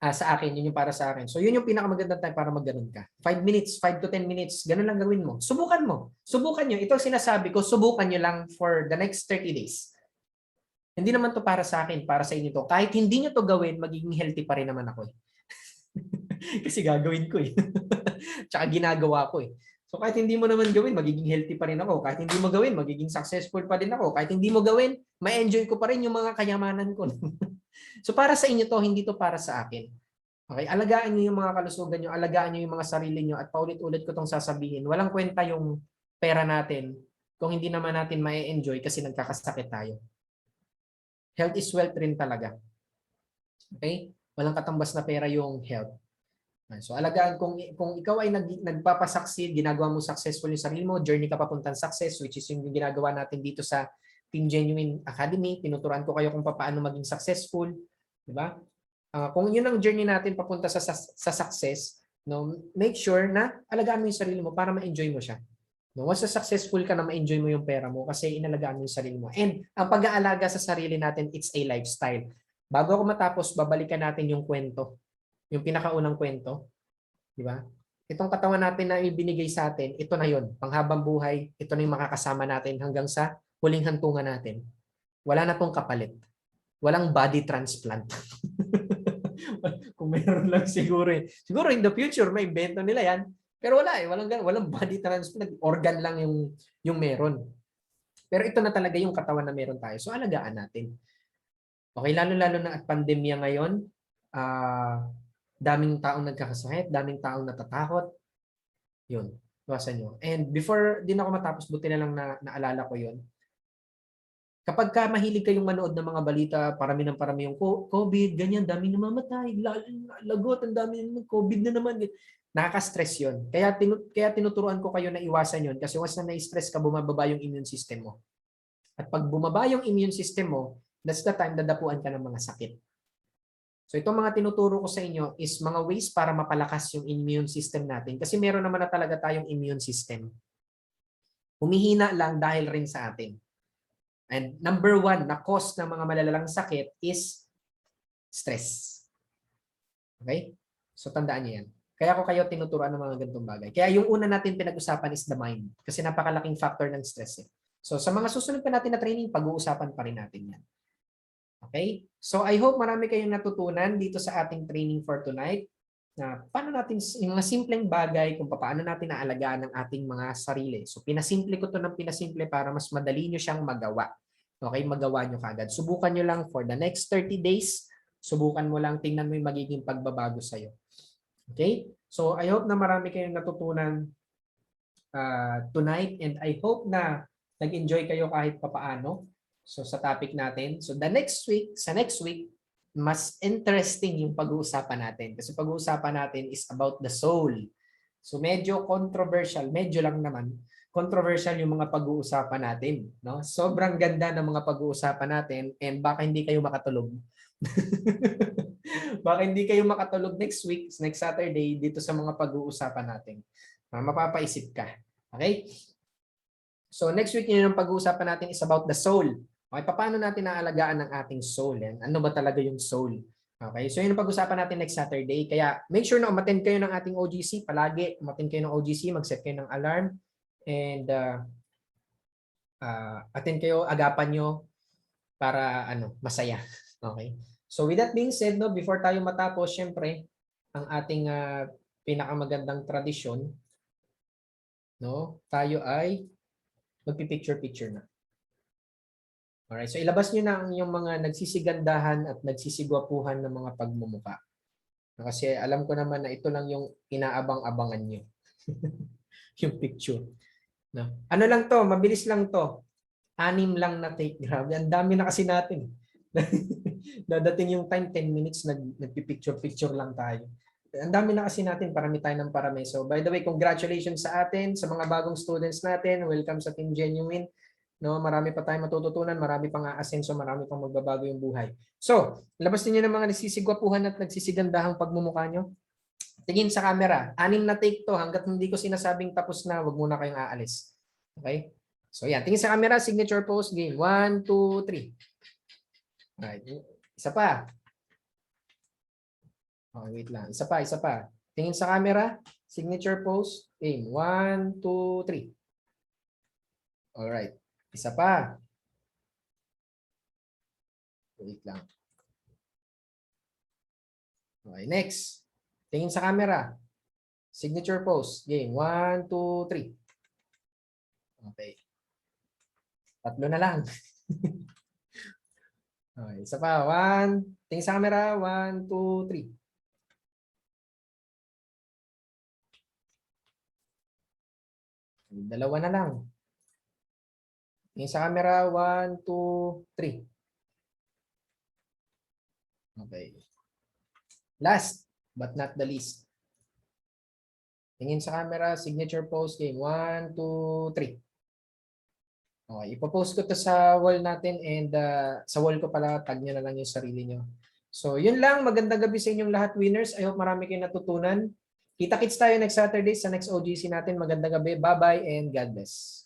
sa akin, yun yung para sa akin. So yun yung pinakamagandang time para magganon ka. 5 minutes, 5 to 10 minutes, ganun lang gawin mo. Subukan mo. Subukan nyo. Ito sinasabi ko, subukan nyo lang for the next 30 days. Hindi naman to para sa akin, para sa inyo to. Kahit hindi nyo to gawin, magiging healthy pa rin naman ako eh. Kasi gagawin ko eh. Tsaka ginagawa ko eh. So kahit hindi mo naman gawin, magiging healthy pa rin ako. Kahit hindi mo gawin, magiging successful pa rin ako. Kahit hindi mo gawin, ma-enjoy ko pa rin yung mga kayamanan ko. So para sa inyo to, hindi to para sa akin. Okay, alagaan niyo yung mga kalusugan niyo, alagaan niyo yung mga sarili niyo at paulit-ulit ko 'tong sasabihin. Walang kwenta yung pera natin kung hindi naman natin ma-enjoy kasi nagkakasakit tayo. Health is wealth rin talaga. Okay? Walang katambas na pera yung health. So alagaan kung ikaw ay nagpapasucceed, ginagawa mo successful yung sarili mo, journey ka papuntang success, which is yung ginagawa natin dito sa Team Genuine Academy. Tinuturuan ko kayo kung paano maging successful, di ba? Kung yun ang journey natin papunta sa success, no, make sure na alagaan mo yung sarili mo para ma-enjoy mo siya. No, once successful ka na ma-enjoy mo yung pera mo kasi inalagaan mo yung sarili mo. And ang pag-aalaga sa sarili natin, it's a lifestyle. Bago ako matapos, babalikan natin yung kwento. Yung pinakaunang kwento, di ba? Itong katawan natin na ibinigay sa atin, ito na yon, panghabang buhay, ito na yung makakasama natin hanggang sa huling hantungan natin. Wala na tong kapalit. Walang body transplant. Kung meron lang siguro eh. Siguro in the future, may invento nila yan. Pero wala eh. Walang body transplant. Organ lang yung meron. Pero ito na talaga yung katawan na meron tayo. So alagaan natin. Okay, lalo-lalo na at pandemya ngayon, daming taong nagkakasakit, daming taong natatakot. Yun, iwasan nyo. And before din ako matapos, buti na lang naalala ko yun. Kapag ka mahilig kayong manood ng mga balita, parami ng parami yung COVID, ganyan, daming namamatay, lagot, ang dami ng COVID na naman. Nakaka-stress yun. Kaya tinuturuan ko kayo na iwasan yun kasi once na na-stress ka, bumababa yung immune system mo. At pag bumaba yung immune system mo, that's the time dadapuan ka ng mga sakit. So itong mga tinuturo ko sa inyo is mga ways para mapalakas yung immune system natin kasi meron naman na talaga tayong immune system. Humihina lang dahil rin sa atin. And number one na cause ng mga malalalang sakit is stress. Okay? So tandaan niyo yan. Kaya ko kayo tinuturuan ng mga ganitong bagay. Kaya yung una natin pinag-usapan is the mind. Kasi napakalaking factor ng stress. So sa mga susunod pa natin na training, pag-uusapan pa rin natin yan. Okay? So I hope marami kayong natutunan dito sa ating training for tonight. Na paano natin yung mga simpleng bagay kung paano natin naalagaan ang ating mga sarili. So pinasimple ko to ng pinasimple para mas madali nyo siyang magawa. Okay, magawa nyo kagad. Subukan nyo lang for the next 30 days. Subukan mo lang, tingnan mo yung magiging pagbabago sa'yo. Okay? So I hope na marami kayong natutunan tonight and I hope na nag-enjoy kayo kahit papaano. So sa topic natin. So the next week, sa next week, mas interesting yung pag-uusapan natin. Kasi pag-uusapan natin is about the soul. So medyo controversial, medyo lang naman. Controversial yung mga pag-uusapan natin. No? Sobrang ganda ng mga pag-uusapan natin and baka hindi kayo makatulog. Baka hindi kayo makatulog next week, next Saturday, dito sa mga pag-uusapan natin. Mapapaisip ka. Okay? So next week yun yung pag-uusapan natin is about the soul. Okay, paano natin naalagaan ang ating soul? Yan? Ano ba talaga yung soul? Okay, so yun ang pag-usapan natin next Saturday. Kaya make sure na umattend kayo ng ating OGC. Palagi umattend kayo ng OGC, mag-set kayo ng alarm. And attend kayo, agapan nyo para masaya. Okay? So with that being said, no, before tayo matapos, syempre, ang ating pinakamagandang tradisyon, no, tayo ay magpi-picture-picture na. Alright, so ilabas nyo na ang yung mga nagsisigandahan at nagsisigwapuhan ng mga pagmumuka. Kasi alam ko naman na ito lang yung inaabang-abangan nyo. Yung picture. No? Ano lang to, mabilis lang to. 6 lang na take. Grabe, ang dami na kasi natin. Dadating yung time, 10 minutes, nagpipicture-picture lang tayo. Ang dami na kasi natin, parami tayo ng parami. So by the way, congratulations sa atin, sa mga bagong students natin. Welcome sa Team Genuine. No, marami pa tayong matututunan, marami pang aasenso, marami pang magbabago yung buhay. So, labas niyo ng mga nagsisigwapuhan at nagsisigandahang pagmumukha nyo. Tingin sa camera. 6 na take to. Hanggat hindi ko sinasabing tapos na, wag muna kayong aalis. Okay? So, yan. Tingin sa camera, signature pose, game. 1, 2, 3. Alright. Isa pa. Okay, wait lang. Isa pa. Tingin sa camera, signature pose, game. 1, 2, 3. Alright. Isa pa. Wait lang. Okay, next. Tingin sa camera. Signature pose. Game. 1, 2, 3. Okay. 3 na lang. Okay, isa pa. 1. Tingin sa camera. 1, 2, 3. Dalawa na lang. Tingin sa camera, 1, 2, 3. Okay. Last but not the least. Tingin sa camera, signature pose game. 1, 2, 3. Okay, ipopost ko to sa wall natin and sa wall ko pala, tag nyo na lang yung sarili nyo. So, yun lang. Magandang gabi sa inyong lahat, winners. I hope marami kayong natutunan. Kita-kits tayo next Saturday sa next OGC natin. Magandang gabi. Bye-bye and God bless.